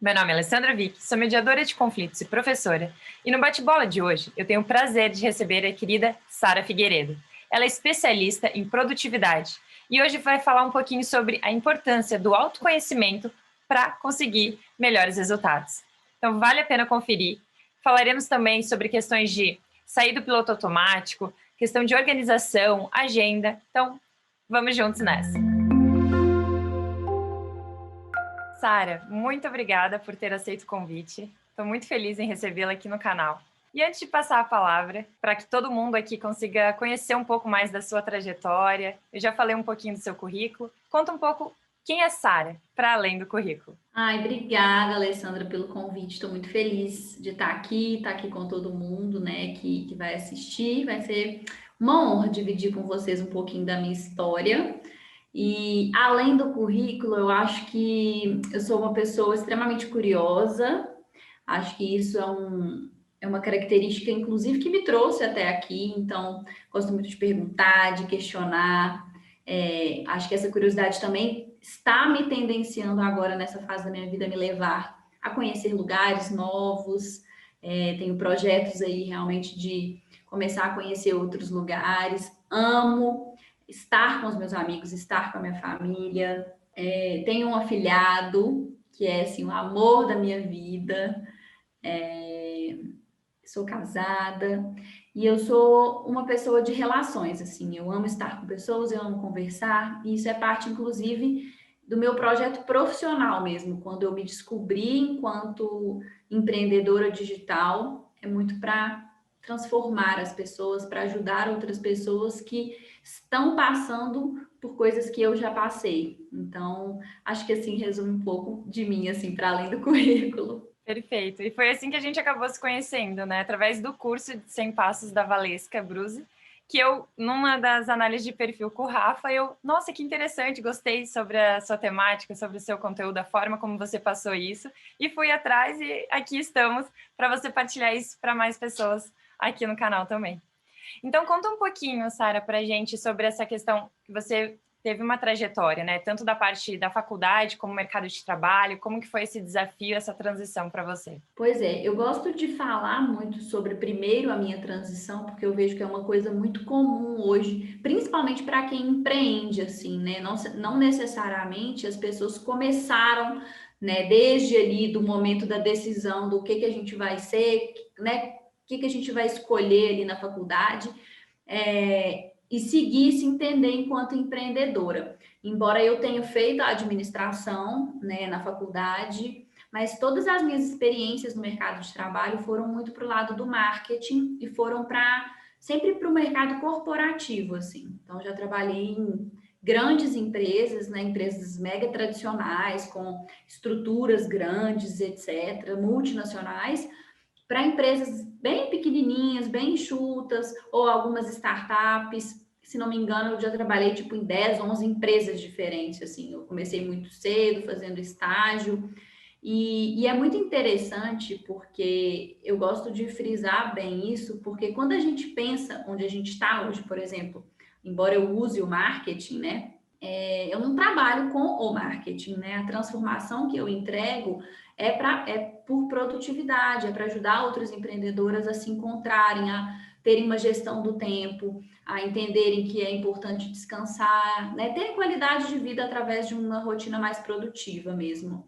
Meu nome é Alessandra Vick, sou mediadora de conflitos e professora, e no bate-bola de hoje eu tenho o prazer de receber a querida Sara Figueiredo. Ela é especialista em produtividade e hoje vai falar um pouquinho sobre a importância do autoconhecimento para conseguir melhores resultados. Então vale a pena conferir. Falaremos também sobre questões de sair do piloto automático, questão de organização, agenda. Então vamos juntos nessa. Sara, muito obrigada por ter aceito o convite. Estou muito feliz em recebê-la aqui no canal. E antes de passar a palavra, para que todo mundo aqui consiga conhecer um pouco mais da sua trajetória, eu já falei um pouquinho do seu currículo. Conta um pouco quem é Sara, para além do currículo. Obrigada, Alessandra, pelo convite. Estou muito feliz de estar aqui com todo mundo, né, que vai assistir. Vai ser uma honra dividir com vocês um pouquinho da minha história. E além do currículo, eu acho que eu sou uma pessoa extremamente curiosa. Acho que isso é uma característica, inclusive, que me trouxe até aqui. Então, gosto muito de perguntar, de questionar. Acho que essa curiosidade também está me tendenciando agora, nessa fase da minha vida, a me levar a conhecer lugares novos. Tenho projetos aí realmente de começar a conhecer outros lugares. Amo estar com os meus amigos, estar com a minha família. Tenho um afilhado que é assim, o amor da minha vida. Sou casada e eu sou uma pessoa de relações, assim, eu amo estar com pessoas, eu amo conversar, e isso é parte, inclusive, do meu projeto profissional mesmo, quando eu me descobri enquanto empreendedora digital, é muito para transformar as pessoas, para ajudar outras pessoas que estão passando por coisas que eu já passei. Então, acho que assim resume um pouco de mim, assim, para além do currículo. Perfeito. E foi assim que a gente acabou se conhecendo, né? Através do curso de 100 Passos da Valesca Bruse, que eu, numa das análises de perfil com o Rafa, nossa, que interessante, gostei sobre a sua temática, sobre o seu conteúdo, a forma como você passou isso, e fui atrás e aqui estamos para você partilhar isso para mais pessoas aqui no canal também. Então, conta um pouquinho, Sara, para a gente sobre essa questão que você teve uma trajetória, né? Tanto da parte da faculdade como mercado de trabalho, como que foi esse desafio, essa transição para você? Pois é, eu gosto de falar muito sobre primeiro a minha transição, porque eu vejo que é uma coisa muito comum hoje, principalmente para quem empreende, assim, né? Não necessariamente as pessoas começaram, né, desde ali do momento da decisão do que a gente vai ser, né? O que a gente vai escolher ali na faculdade, e seguir se entender enquanto empreendedora. Embora eu tenha feito a administração, né, na faculdade, mas todas as minhas experiências no mercado de trabalho foram muito para o lado do marketing e foram sempre para o mercado corporativo, assim. Então, já trabalhei em grandes empresas, né, empresas mega tradicionais, com estruturas grandes, etc., multinacionais, para empresas bem pequenininhas, bem enxutas, ou algumas startups. Se não me engano, eu já trabalhei tipo em 10, 11 empresas diferentes, assim. Eu comecei muito cedo, fazendo estágio, e é muito interessante porque eu gosto de frisar bem isso, porque quando a gente pensa onde a gente está hoje, por exemplo, embora eu use o marketing, né? Eu não trabalho com o marketing, né? A transformação que eu entrego é por produtividade, é para ajudar outras empreendedoras a se encontrarem, a terem uma gestão do tempo, a entenderem que é importante descansar, né? Terem qualidade de vida através de uma rotina mais produtiva mesmo.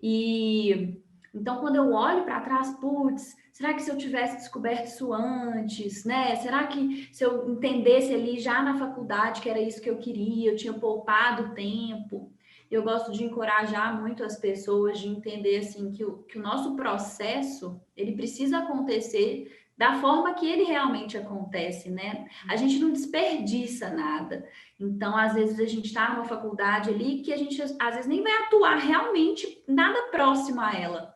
E então, quando eu olho para trás, putz, será que se eu tivesse descoberto isso antes, né? Será que se eu entendesse ali já na faculdade que era isso que eu queria, eu tinha poupado tempo? Eu gosto de encorajar muito as pessoas de entender assim que o nosso processo ele precisa acontecer da forma que ele realmente acontece, né? A gente não desperdiça nada. Então, às vezes, a gente está numa faculdade ali que a gente, às vezes, nem vai atuar realmente nada próximo a ela.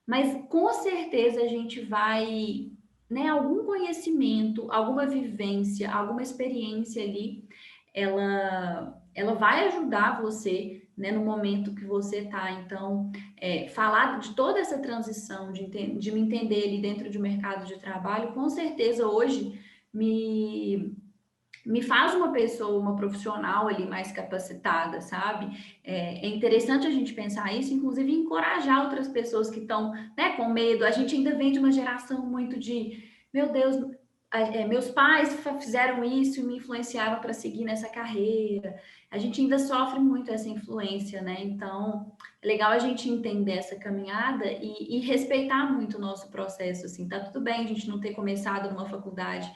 Mas, com certeza, a gente vai, né, algum conhecimento, alguma vivência, alguma experiência ali, ela vai ajudar você, né, no momento que você está. Então, falar de toda essa transição, de me entender ali dentro de um mercado de trabalho, com certeza, hoje, me faz uma pessoa, uma profissional ali mais capacitada, sabe? É interessante a gente pensar isso, inclusive encorajar outras pessoas que estão, né, com medo. A gente ainda vem de uma geração muito de, meu Deus, meus pais fizeram isso e me influenciaram para seguir nessa carreira. A gente ainda sofre muito essa influência, né? Então, é legal a gente entender essa caminhada e respeitar muito o nosso processo, assim. Tá tudo bem a gente não ter começado numa faculdade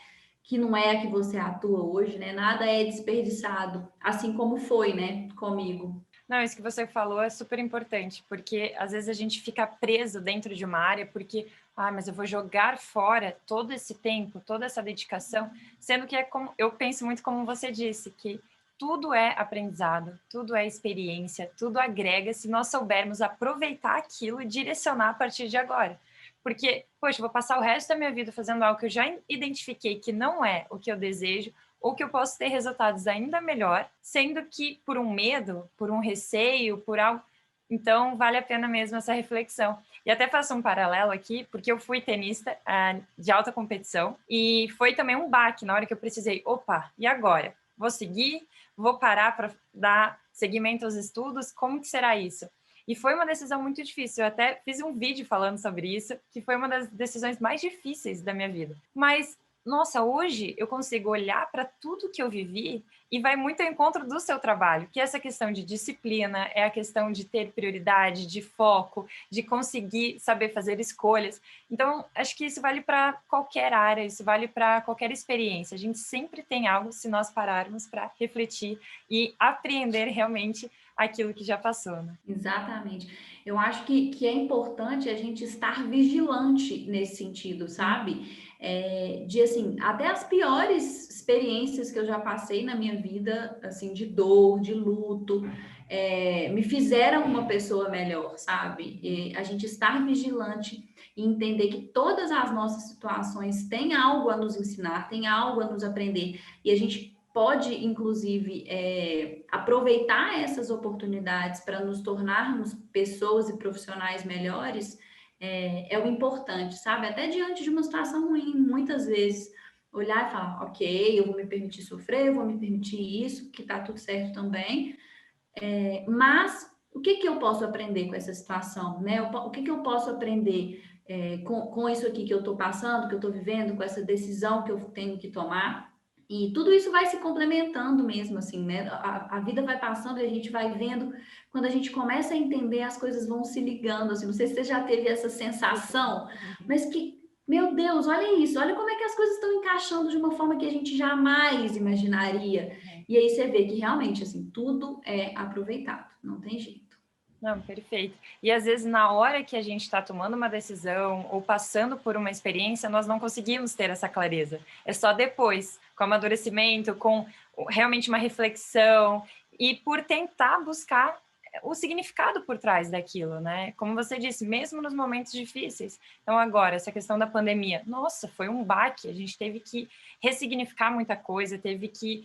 que não é a que você atua hoje, né? Nada é desperdiçado, assim como foi, né, comigo. Não, isso que você falou é super importante, porque às vezes a gente fica preso dentro de uma área porque, mas eu vou jogar fora todo esse tempo, toda essa dedicação, sendo que é como eu penso muito como você disse, que tudo é aprendizado, tudo é experiência, tudo agrega se nós soubermos aproveitar aquilo e direcionar a partir de agora. Porque, poxa, eu vou passar o resto da minha vida fazendo algo que eu já identifiquei que não é o que eu desejo, ou que eu posso ter resultados ainda melhor, sendo que por um medo, por um receio, por algo. Então, vale a pena mesmo essa reflexão. E até faço um paralelo aqui, porque eu fui tenista de alta competição e foi também um baque na hora que eu precisei. Opa, e agora? Vou seguir? Vou parar para dar seguimento aos estudos? Como que será isso? E foi uma decisão muito difícil. Eu até fiz um vídeo falando sobre isso, que foi uma das decisões mais difíceis da minha vida. Mas nossa, hoje eu consigo olhar para tudo que eu vivi e vai muito ao encontro do seu trabalho, que é essa questão de disciplina, é a questão de ter prioridade, de foco, de conseguir saber fazer escolhas. Então, acho que isso vale para qualquer área, isso vale para qualquer experiência. A gente sempre tem algo se nós pararmos para refletir e apreender realmente aquilo que já passou, né? Exatamente. Eu acho que é importante a gente estar vigilante nesse sentido, sabe? De assim, até as piores experiências que eu já passei na minha vida, assim, de dor, de luto, me fizeram uma pessoa melhor, sabe? E a gente estar vigilante e entender que todas as nossas situações têm algo a nos ensinar, têm algo a nos aprender, e a gente pode, inclusive, aproveitar essas oportunidades para nos tornarmos pessoas e profissionais melhores, é o importante, sabe? Até diante de uma situação ruim, muitas vezes, olhar e falar, ok, eu vou me permitir sofrer, eu vou me permitir isso, que tá tudo certo também, mas o que que eu posso aprender com essa situação, né? O que que eu posso aprender com isso aqui que eu estou passando, que eu estou vivendo, com essa decisão que eu tenho que tomar? E tudo isso vai se complementando mesmo, assim, né? A vida vai passando e a gente vai vendo, quando a gente começa a entender, as coisas vão se ligando, assim. Não sei se você já teve essa sensação, mas que, meu Deus, olha isso, olha como é que as coisas estão encaixando de uma forma que a gente jamais imaginaria. E aí você vê que realmente, assim, tudo é aproveitado, não tem jeito. Não, perfeito. E às vezes, na hora que a gente está tomando uma decisão ou passando por uma experiência, nós não conseguimos ter essa clareza. É só depois, com amadurecimento, com realmente uma reflexão e por tentar buscar o significado por trás daquilo, né? Como você disse, mesmo nos momentos difíceis. Então, agora, essa questão da pandemia, nossa, foi um baque, a gente teve que ressignificar muita coisa, teve que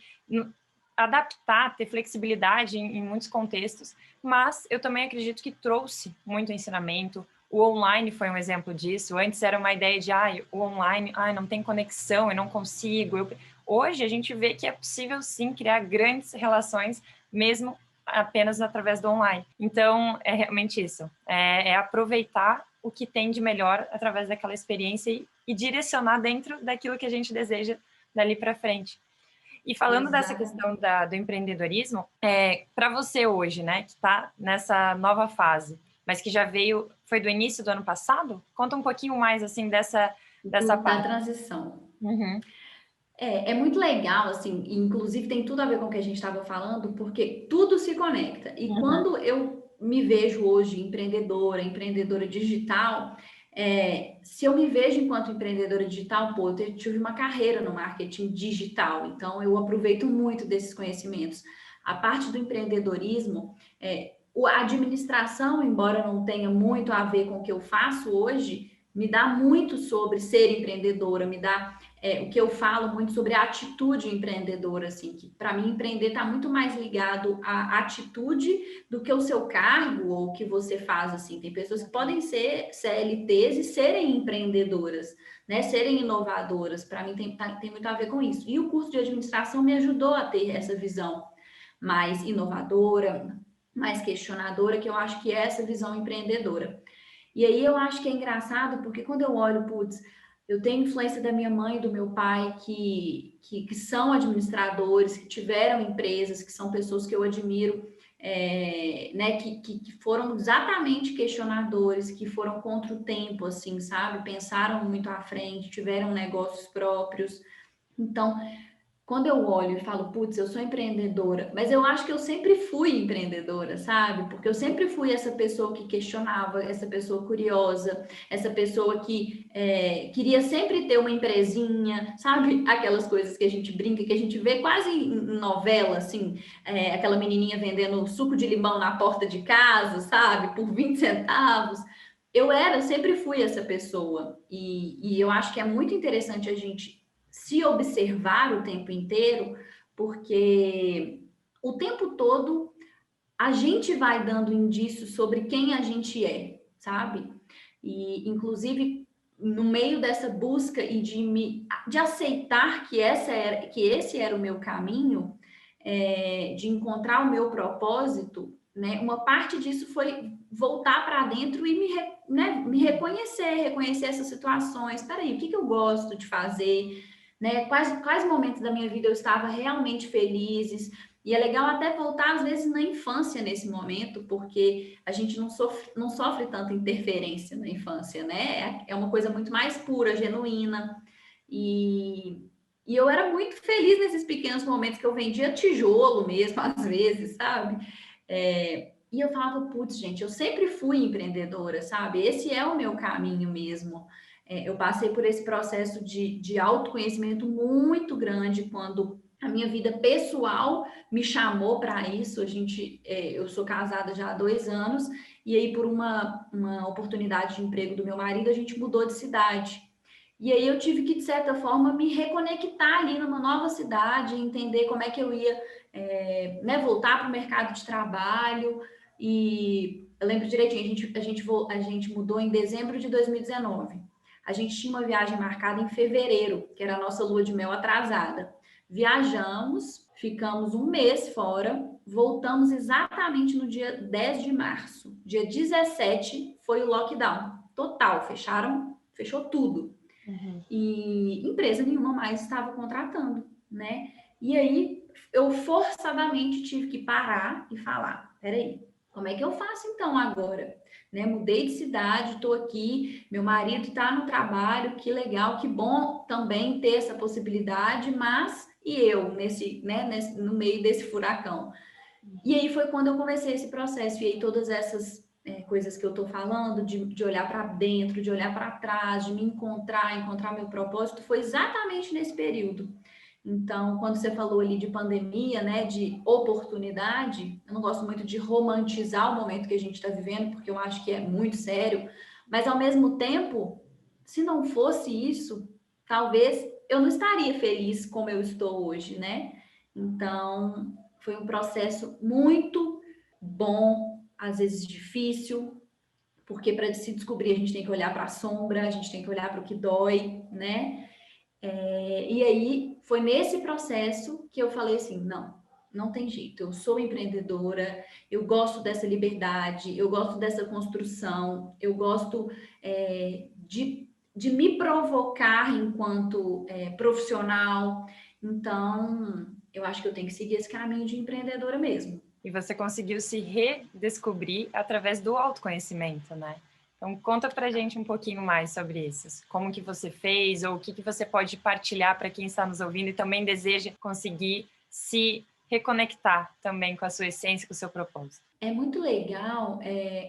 adaptar, ter flexibilidade em muitos contextos, mas eu também acredito que trouxe muito ensinamento. O online foi um exemplo disso. Antes era uma ideia de, o online, não tem conexão, eu não consigo. Hoje a gente vê que é possível sim criar grandes relações, mesmo apenas através do online. Então, é realmente isso. É aproveitar o que tem de melhor através daquela experiência e direcionar dentro daquilo que a gente deseja dali para frente. E falando dessa questão do empreendedorismo, para você hoje, né, que está nessa nova fase, mas que já veio, foi do início do ano passado? Conta um pouquinho mais, assim, dessa parte. Da transição. Uhum. É muito legal, assim, e inclusive tem tudo a ver com o que a gente estava falando, porque tudo se conecta. E quando eu me vejo hoje empreendedora digital, se eu me vejo enquanto empreendedora digital, pô, eu tive uma carreira no marketing digital, então eu aproveito muito desses conhecimentos. A parte do empreendedorismo, a administração, embora não tenha muito a ver com o que eu faço hoje, me dá muito sobre ser empreendedora, me dá o que eu falo muito sobre a atitude empreendedora, assim, que para mim empreender está muito mais ligado à atitude do que o seu cargo ou o que você faz, assim. Tem pessoas que podem ser CLTs e serem empreendedoras, né? Serem inovadoras. Para mim tem muito a ver com isso. E o curso de administração me ajudou a ter essa visão mais inovadora, mais questionadora, que eu acho que é essa visão empreendedora. E aí eu acho que é engraçado, porque quando eu olho, putz, eu tenho influência da minha mãe e do meu pai, que são administradores, que tiveram empresas, que são pessoas que eu admiro, né, que foram exatamente questionadores, que foram contra o tempo, assim, sabe? Pensaram muito à frente, tiveram negócios próprios. Então, quando eu olho e falo, putz, eu sou empreendedora, mas eu acho que eu sempre fui empreendedora, sabe? Porque eu sempre fui essa pessoa que questionava, essa pessoa curiosa, essa pessoa que queria sempre ter uma empresinha, sabe? Aquelas coisas que a gente brinca, que a gente vê quase em novela, assim, aquela menininha vendendo suco de limão na porta de casa, sabe? Por 20 centavos. Sempre fui essa pessoa. E eu acho que é muito interessante a gente se observar o tempo inteiro, porque o tempo todo a gente vai dando indícios sobre quem a gente é, sabe? E, inclusive, no meio dessa busca e de aceitar que esse era o meu caminho, de encontrar o meu propósito, né? Uma parte disso foi voltar para dentro e me reconhecer essas situações. Espera aí, o que eu gosto de fazer? Né? Quais momentos da minha vida eu estava realmente felizes? E é legal até voltar, às vezes, na infância nesse momento, porque a gente não sofre tanta interferência na infância, né? É uma coisa muito mais pura, genuína. E eu era muito feliz nesses pequenos momentos que eu vendia tijolo mesmo, às vezes, sabe? E eu falava, putz, gente, eu sempre fui empreendedora, sabe? Esse é o meu caminho mesmo. Eu passei por esse processo de autoconhecimento muito grande quando a minha vida pessoal me chamou para isso. Eu sou casada já há 2 anos, e aí, por uma oportunidade de emprego do meu marido, a gente mudou de cidade. E aí eu tive que, de certa forma, me reconectar ali numa nova cidade, entender como é que eu ia, né, voltar para o mercado de trabalho. E eu lembro direitinho, a gente mudou em dezembro de 2019. A gente tinha uma viagem marcada em fevereiro, que era a nossa lua de mel atrasada. Viajamos, ficamos um mês fora, voltamos exatamente no dia 10 de março. Dia 17 foi o lockdown total, fechou tudo. Uhum. E empresa nenhuma mais estava contratando, né? E aí eu forçadamente tive que parar e falar: peraí, como é que eu faço então agora? Né? Mudei de cidade, estou aqui, meu marido está no trabalho, que legal, que bom também ter essa possibilidade, mas e eu no meio desse furacão? E aí foi quando eu comecei esse processo, e aí todas essas coisas que eu estou falando, de olhar para dentro, de olhar para trás, de me encontrar meu propósito, foi exatamente nesse período. Então, quando você falou ali de pandemia, né, de oportunidade, eu não gosto muito de romantizar o momento que a gente está vivendo, porque eu acho que é muito sério, mas ao mesmo tempo, se não fosse isso, talvez eu não estaria feliz como eu estou hoje, né? Então, foi um processo muito bom, às vezes difícil, porque para se descobrir a gente tem que olhar para a sombra, a gente tem que olhar para o que dói, né? E aí foi nesse processo que eu falei assim, não tem jeito, eu sou empreendedora, eu gosto dessa liberdade, eu gosto dessa construção, eu gosto de me provocar enquanto profissional. Então, eu acho que eu tenho que seguir esse caminho de empreendedora mesmo. E você conseguiu se redescobrir através do autoconhecimento, né? Então, conta pra gente um pouquinho mais sobre isso. Como que você fez, ou o que você pode partilhar para quem está nos ouvindo e também deseja conseguir se reconectar também com a sua essência, com o seu propósito. É muito legal,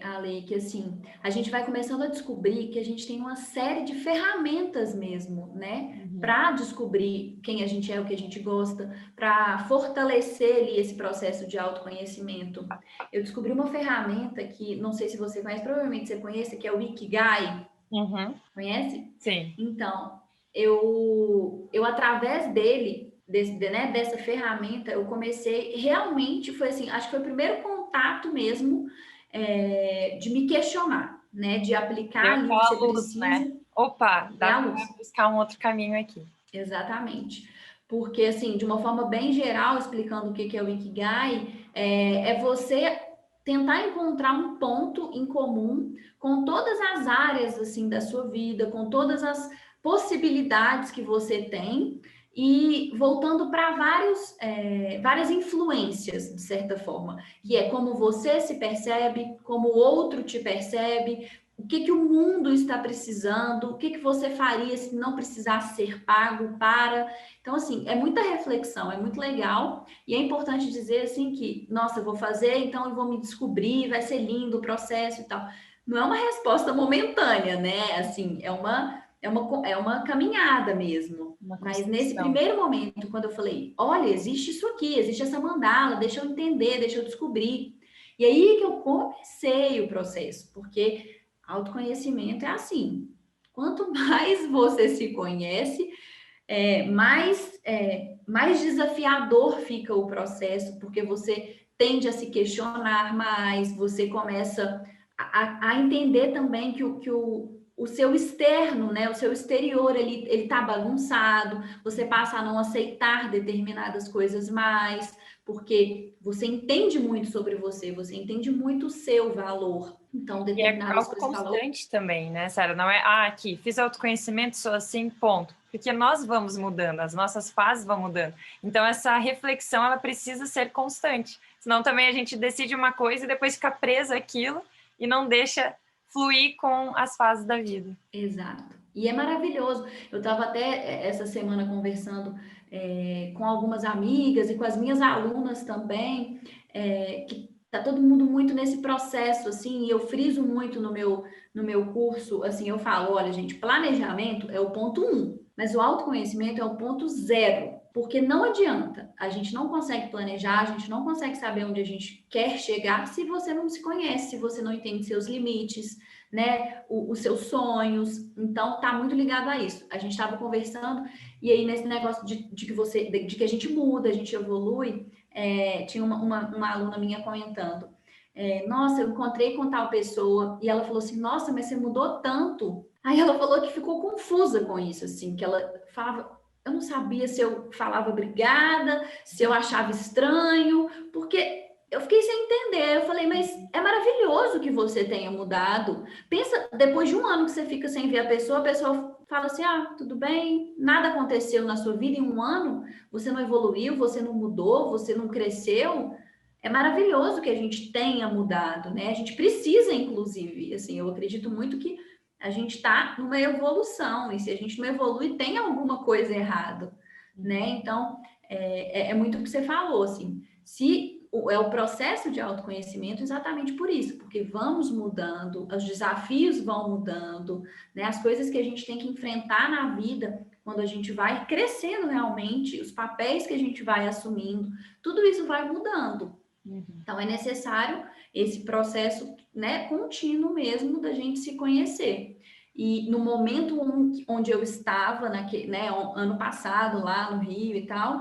Ale, que assim, a gente vai começando a descobrir que a gente tem uma série de ferramentas mesmo, né? Para descobrir quem a gente é, o que a gente gosta, para fortalecer ali esse processo de autoconhecimento. Eu descobri uma ferramenta que, não sei se você conhece, provavelmente você conhece, que é o Ikigai. Uhum. Conhece? Sim. Então, eu através dele, né, dessa ferramenta, eu comecei realmente, foi assim, acho que foi o primeiro contato mesmo de me questionar, né, de Deu aplicar ali o que aquela você luz, né? precisa, Opa, ver dá a para luz. buscar um outro caminho aqui. Exatamente. Porque, assim, de uma forma bem geral, explicando o que é o Ikigai, é você tentar encontrar um ponto em comum com todas as áreas, assim, da sua vida, com todas as possibilidades que você tem e voltando para várias influências, de certa forma, que é como você se percebe, como o outro te percebe, o que o mundo está precisando, o que você faria se não precisasse ser pago para. Então, assim, é muita reflexão, é muito legal. E é importante dizer, assim, que, nossa, eu vou fazer, então eu vou me descobrir, vai ser lindo o processo e tal. Não é uma resposta momentânea, né? Assim, é uma caminhada mesmo. Uma Mas nesse construção. primeiro momento, quando eu falei, olha, existe isso aqui, existe essa mandala, deixa eu entender, deixa eu descobrir. E aí que eu comecei o processo, porque autoconhecimento é assim: quanto mais você se conhece, mais desafiador fica o processo, porque você tende a se questionar mais, você começa a entender também que o seu externo, né, o seu exterior, ele tá bagunçado, você passa a não aceitar determinadas coisas mais, porque você entende muito sobre você, você entende muito o seu valor. Então, E é determinadas algo coisas falou. constante também, né, Sarah? Não é, aqui, fiz autoconhecimento, sou assim, ponto. Porque nós vamos mudando, as nossas fases vão mudando. Então, essa reflexão, ela precisa ser constante. Senão, também a gente decide uma coisa e depois fica presa àquilo e não deixa fluir com as fases da vida. Exato. E é maravilhoso. Eu estava até essa semana conversando com algumas amigas e com as minhas alunas também, que tá todo mundo muito nesse processo, assim, e eu friso muito no meu curso, assim, eu falo, olha, gente, planejamento é o ponto 1, mas o autoconhecimento é o ponto 0. Porque não adianta, a gente não consegue planejar, a gente não consegue saber onde a gente quer chegar se você não se conhece, se você não entende seus limites, né, os seus sonhos. Então, tá muito ligado a isso. A gente estava conversando e aí nesse negócio de que a gente muda, a gente evolui, tinha uma aluna minha comentando, nossa, eu encontrei com tal pessoa e ela falou assim, nossa, mas você mudou tanto. Aí ela falou que ficou confusa com isso, assim, que ela falava, eu não sabia se eu falava obrigada, se eu achava estranho, porque eu fiquei sem entender. Eu falei, mas é maravilhoso que você tenha mudado. Pensa, depois de um ano que você fica sem ver a pessoa fala assim: ah, tudo bem, nada aconteceu na sua vida em um ano, você não evoluiu, você não mudou, você não cresceu. É maravilhoso que a gente tenha mudado, né? A gente precisa, inclusive, assim, eu acredito muito que a gente está numa evolução, e se a gente não evolui, tem alguma coisa errada, né? Então, é muito o que você falou, assim, é o processo de autoconhecimento exatamente por isso, porque vamos mudando, os desafios vão mudando, né? As coisas que a gente tem que enfrentar na vida, quando a gente vai crescendo realmente, os papéis que a gente vai assumindo, tudo isso vai mudando. Então, é necessário esse processo, né, contínuo mesmo da gente se conhecer. E no momento onde eu estava, né, ano passado, lá no Rio e tal,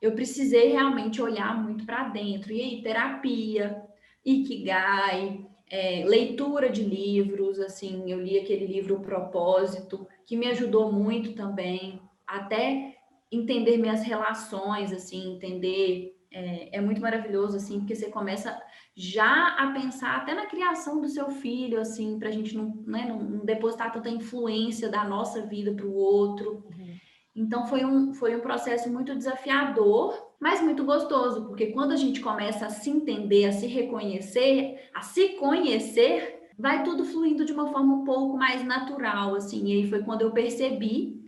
eu precisei realmente olhar muito para dentro. E aí, terapia, Ikigai, leitura de livros, assim, eu li aquele livro O Propósito, que me ajudou muito também, até entender minhas relações, assim, entender. É muito maravilhoso, assim, porque você começa já a pensar até na criação do seu filho, assim, para a gente não, né, não depositar tanta influência da nossa vida para o outro. Então foi um processo muito desafiador, mas muito gostoso, porque quando a gente começa a se entender, a se reconhecer, a se conhecer, vai tudo fluindo de uma forma um pouco mais natural, assim. E aí foi quando eu percebi,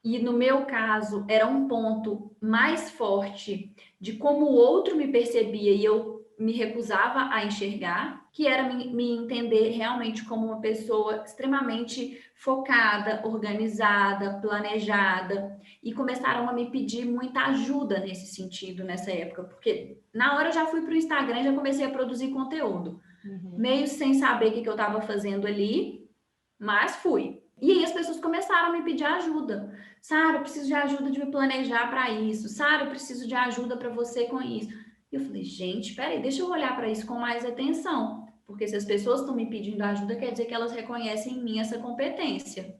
e no meu caso era um ponto mais forte de como o outro me percebia e eu me recusava a enxergar, que era me entender realmente como uma pessoa extremamente focada, organizada, planejada, e começaram a me pedir muita ajuda nesse sentido nessa época, porque na hora eu já fui para o Instagram e já comecei a produzir conteúdo. meio sem saber o que eu estava fazendo ali, mas fui. E aí as pessoas começaram a me pedir ajuda. Sara, eu preciso de ajuda de me planejar para isso. Sara, eu preciso de ajuda para você com isso. E eu falei, gente, peraí, deixa eu olhar para isso com mais atenção. Porque se as pessoas estão me pedindo ajuda, quer dizer que elas reconhecem em mim essa competência.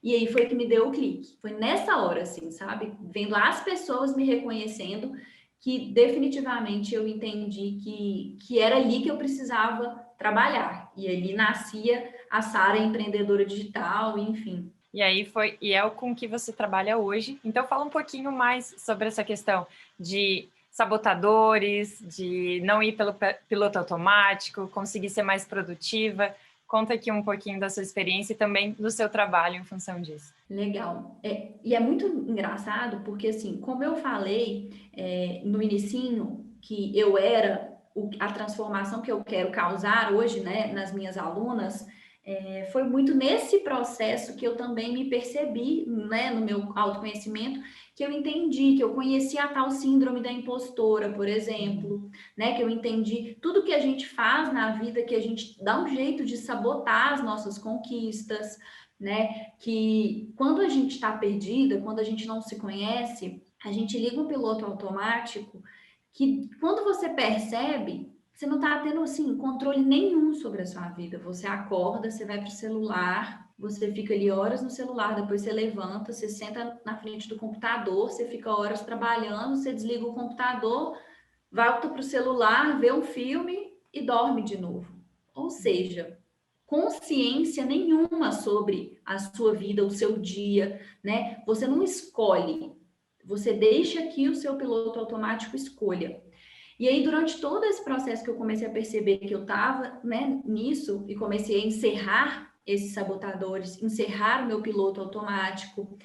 E aí foi que me deu o clique. Foi nessa hora, assim, sabe? Vendo as pessoas me reconhecendo, que definitivamente eu entendi que era ali que eu precisava trabalhar. E ali nascia a Sara empreendedora digital, enfim. E é o com que você trabalha hoje. Então fala um pouquinho mais sobre essa questão de sabotadores, de não ir pelo piloto automático, conseguir ser mais produtiva. Conta aqui um pouquinho da sua experiência e também do seu trabalho em função disso. Legal. E é muito engraçado porque, assim, como eu falei no inicinho, que eu era a transformação que eu quero causar hoje, né, nas minhas alunas, foi muito nesse processo que eu também me percebi, né, no meu autoconhecimento, que eu entendi, que eu conheci a tal síndrome da impostora, por exemplo, né, que eu entendi tudo que a gente faz na vida, que a gente dá um jeito de sabotar as nossas conquistas, né, que quando a gente está perdida, quando a gente não se conhece, a gente liga um piloto automático que quando você percebe, você não está tendo, assim, controle nenhum sobre a sua vida. Você acorda, você vai para o celular, você fica ali horas no celular, depois você levanta, você senta na frente do computador, você fica horas trabalhando, você desliga o computador, volta para o celular, vê um filme e dorme de novo. Ou seja, consciência nenhuma sobre a sua vida, o seu dia, né? Você não escolhe, você deixa que o seu piloto automático escolha. E aí, durante todo esse processo que eu comecei a perceber que eu estava, né, nisso, e comecei a encerrar esses sabotadores, encerrar o meu piloto automático,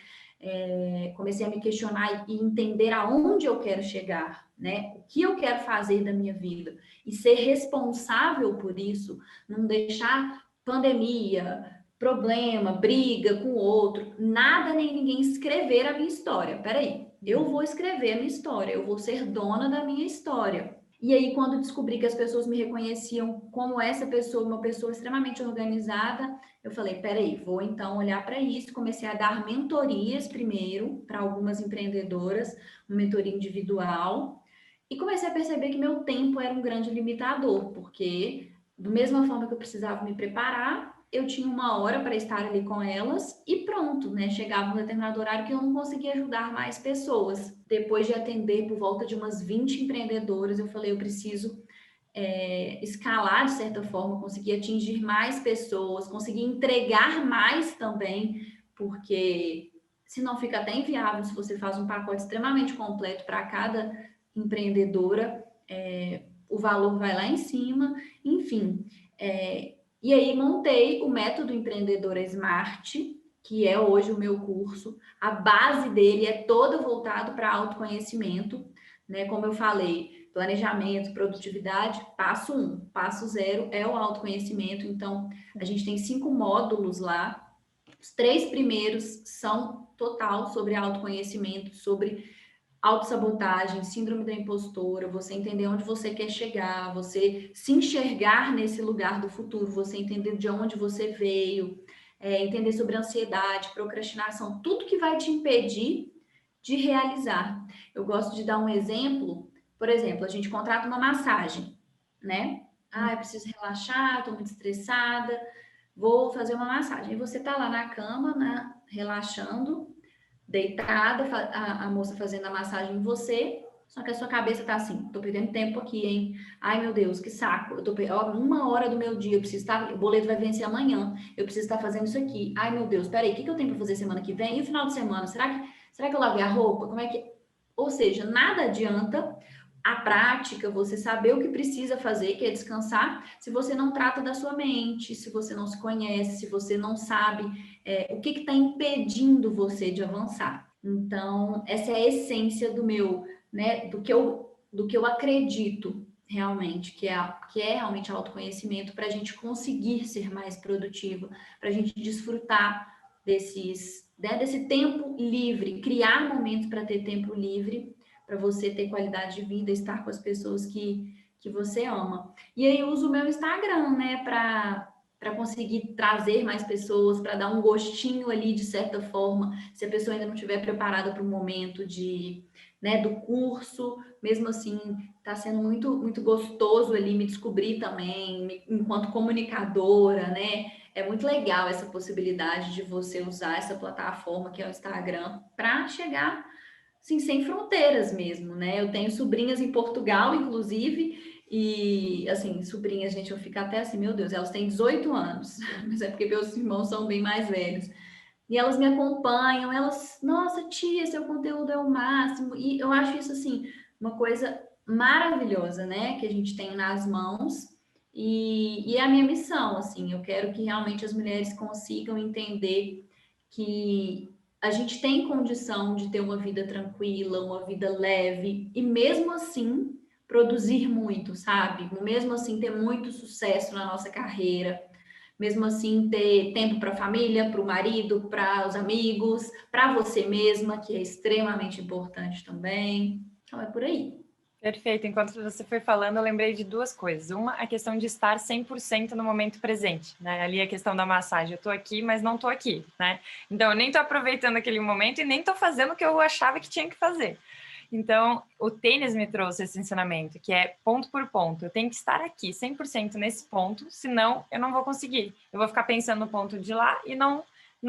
comecei a me questionar e entender aonde eu quero chegar, né? O que eu quero fazer da minha vida e ser responsável por isso, não deixar pandemia, problema, briga com o outro, nada nem ninguém escrever a minha história. Peraí, eu vou escrever a minha história, eu vou ser dona da minha história. E aí, quando descobri que as pessoas me reconheciam como essa pessoa, uma pessoa extremamente organizada, eu falei, peraí, vou então olhar para isso. Comecei a dar mentorias primeiro para algumas empreendedoras, uma mentoria individual, e comecei a perceber que meu tempo era um grande limitador, porque da mesma forma que eu precisava me preparar, eu tinha uma hora para estar ali com elas e pronto, né? Chegava um determinado horário que eu não conseguia ajudar mais pessoas. Depois de atender por volta de umas 20 empreendedoras, eu falei, eu preciso escalar de certa forma, conseguir atingir mais pessoas, conseguir entregar mais também, porque senão fica até inviável se você faz um pacote extremamente completo para cada empreendedora, o valor vai lá em cima, enfim. E aí montei o método Empreendedora Smart, que é hoje o meu curso. A base dele é todo voltado para autoconhecimento, né? Como eu falei, planejamento, produtividade, passo 1. Passo 0 é o autoconhecimento. Então, a gente tem 5 módulos lá. Os 3 primeiros são total sobre autoconhecimento, sobre autossabotagem, síndrome da impostora, você entender onde você quer chegar, você se enxergar nesse lugar do futuro, você entender de onde você veio, entender sobre ansiedade, procrastinação, tudo que vai te impedir de realizar. Eu gosto de dar um exemplo, por exemplo, a gente contrata uma massagem, né? Ah, eu preciso relaxar, estou muito estressada, vou fazer uma massagem. E você tá lá na cama, né, relaxando, deitada, a moça fazendo a massagem em você, só que a sua cabeça tá assim, tô perdendo tempo aqui, hein? Ai, meu Deus, que saco. Eu tô perdendo 1 hora do meu dia, eu preciso estar, o boleto vai vencer amanhã, eu preciso estar fazendo isso aqui. Ai, meu Deus, peraí, o que eu tenho para fazer semana que vem? E o final de semana? Será que eu lavei a roupa? Como é que... Ou seja, nada adianta a prática, você saber o que precisa fazer, que é descansar, se você não trata da sua mente, se você não se conhece, se você não sabe o que está impedindo você de avançar. Então, essa é a essência do meu, né, do que eu acredito realmente, que é realmente autoconhecimento, para a gente conseguir ser mais produtiva, para a gente desfrutar desse tempo livre, criar momentos para ter tempo livre, para você ter qualidade de vida, estar com as pessoas que que você ama. E aí eu uso o meu Instagram, né, para conseguir trazer mais pessoas, para dar um gostinho ali de certa forma, se a pessoa ainda não estiver preparada para o momento de, né, do curso, mesmo assim, está sendo muito gostoso ali me descobrir também, enquanto comunicadora, né? É muito legal essa possibilidade de você usar essa plataforma que é o Instagram para chegar assim, sem fronteiras mesmo, né? Eu tenho sobrinhas em Portugal, inclusive, e assim, sobrinhas, gente, eu fico até assim, meu Deus, elas têm 18 anos, mas é porque meus irmãos são bem mais velhos. E elas me acompanham, elas, nossa, tia, seu conteúdo é o máximo. E eu acho isso assim, uma coisa maravilhosa, né? Que a gente tem nas mãos. E é a minha missão, assim, eu quero que realmente as mulheres consigam entender que a gente tem condição de ter uma vida tranquila, uma vida leve, e mesmo assim produzir muito, sabe? Mesmo assim ter muito sucesso na nossa carreira, mesmo assim ter tempo para a família, para o marido, para os amigos, para você mesma, que é extremamente importante também. Então é por aí. Perfeito. Enquanto você foi falando, eu lembrei de duas coisas. Uma, a questão de estar 100% no momento presente, né? Ali a questão da massagem. Eu tô aqui, mas não tô aqui, né? Então, eu nem tô aproveitando aquele momento e nem tô fazendo o que eu achava que tinha que fazer. Então, o tênis me trouxe esse ensinamento, que é ponto por ponto. Eu tenho que estar aqui 100% nesse ponto, senão eu não vou conseguir. Eu vou ficar pensando no ponto de lá e não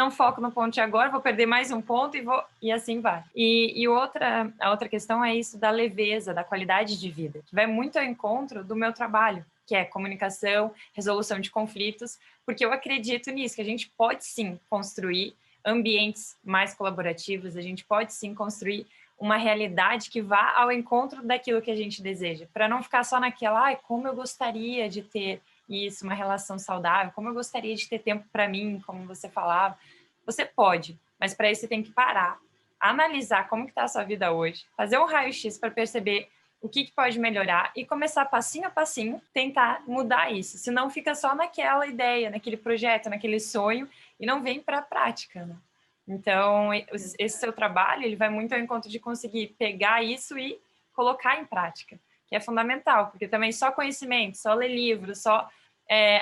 foco no ponto de agora, vou perder mais um ponto e assim vai. E a outra questão é isso da leveza, da qualidade de vida, que vai muito ao encontro do meu trabalho, que é comunicação, resolução de conflitos, porque eu acredito nisso, que a gente pode sim construir ambientes mais colaborativos, a gente pode sim construir uma realidade que vá ao encontro daquilo que a gente deseja, para não ficar só naquela, ai, como eu gostaria de ter isso, uma relação saudável, como eu gostaria de ter tempo para mim, como você falava. Você pode, mas para isso você tem que parar, analisar como que está a sua vida hoje, fazer um raio-x para perceber o que pode melhorar e começar passinho a passinho tentar mudar isso. Senão fica só naquela ideia, naquele projeto, naquele sonho e não vem para a prática, né? Então, esse seu trabalho, ele vai muito ao encontro de conseguir pegar isso e colocar em prática, que é fundamental, porque também só conhecimento, só ler livros, só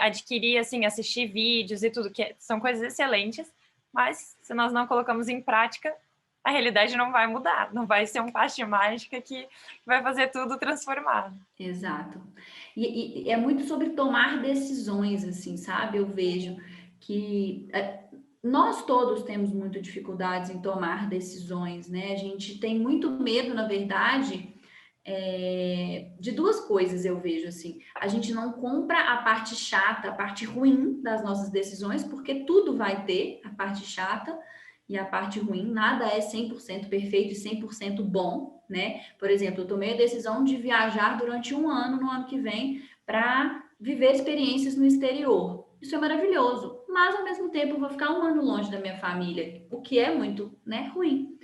adquirir, assim, assistir vídeos e tudo, que são coisas excelentes, mas se nós não colocamos em prática, a realidade não vai mudar, não vai ser um passe de mágica que vai fazer tudo transformado. Exato. E é muito sobre tomar decisões, assim, sabe? Eu vejo que nós todos temos muita dificuldades em tomar decisões, né? A gente tem muito medo, na verdade, de duas coisas, eu vejo assim. A gente não compra a parte chata, a parte ruim das nossas decisões, porque tudo vai ter a parte chata e a parte ruim. Nada é 100% perfeito e 100% bom, né? Por exemplo, eu tomei a decisão de viajar durante um ano, no ano que vem, para viver experiências no exterior. Isso é maravilhoso, mas ao mesmo tempo eu vou ficar um ano longe da minha família, o que é muito, né, ruim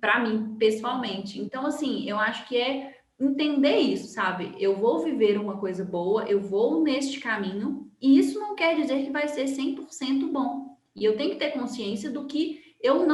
para mim, pessoalmente. Então, assim, eu acho que é entender isso, sabe? Eu vou viver uma coisa boa, eu vou neste caminho, e isso não quer dizer que vai ser 100% bom. E eu tenho que ter consciência do que eu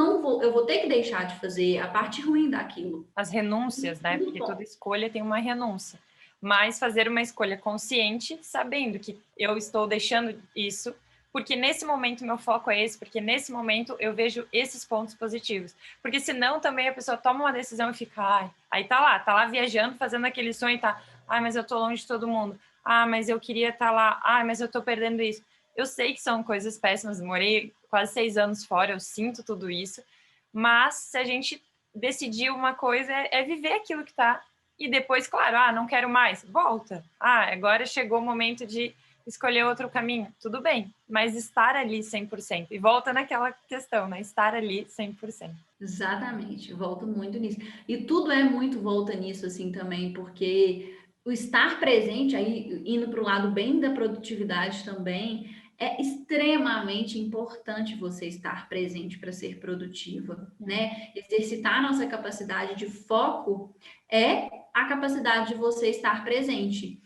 vou ter que deixar de fazer a parte ruim daquilo. As renúncias, né? Porque toda escolha tem uma renúncia. Mas fazer uma escolha consciente, sabendo que eu estou deixando isso, porque nesse momento meu foco é esse, porque nesse momento eu vejo esses pontos positivos. Porque senão também a pessoa toma uma decisão e fica, ai, aí tá lá viajando, fazendo aquele sonho e tá, ai, mas eu tô longe de todo mundo. Ah, mas eu queria estar lá. Ah, mas eu tô perdendo isso. Eu sei que são coisas péssimas, morei quase 6 anos fora, eu sinto tudo isso, mas se a gente decidir uma coisa é viver aquilo que está. E depois, claro, não quero mais, volta. Agora chegou o momento de escolher outro caminho. Tudo bem, mas estar ali 100%. E volta naquela questão, né? Estar ali 100%. Exatamente, volto muito nisso. E tudo é muito volta nisso, assim, também, porque o estar presente, aí indo para o lado bem da produtividade também, é extremamente importante você estar presente para ser produtiva, né? Exercitar a nossa capacidade de foco é a capacidade de você estar presente.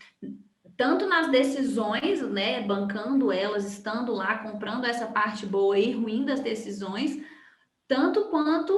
Tanto nas decisões, né, bancando elas, estando lá, comprando essa parte boa e ruim das decisões, tanto quanto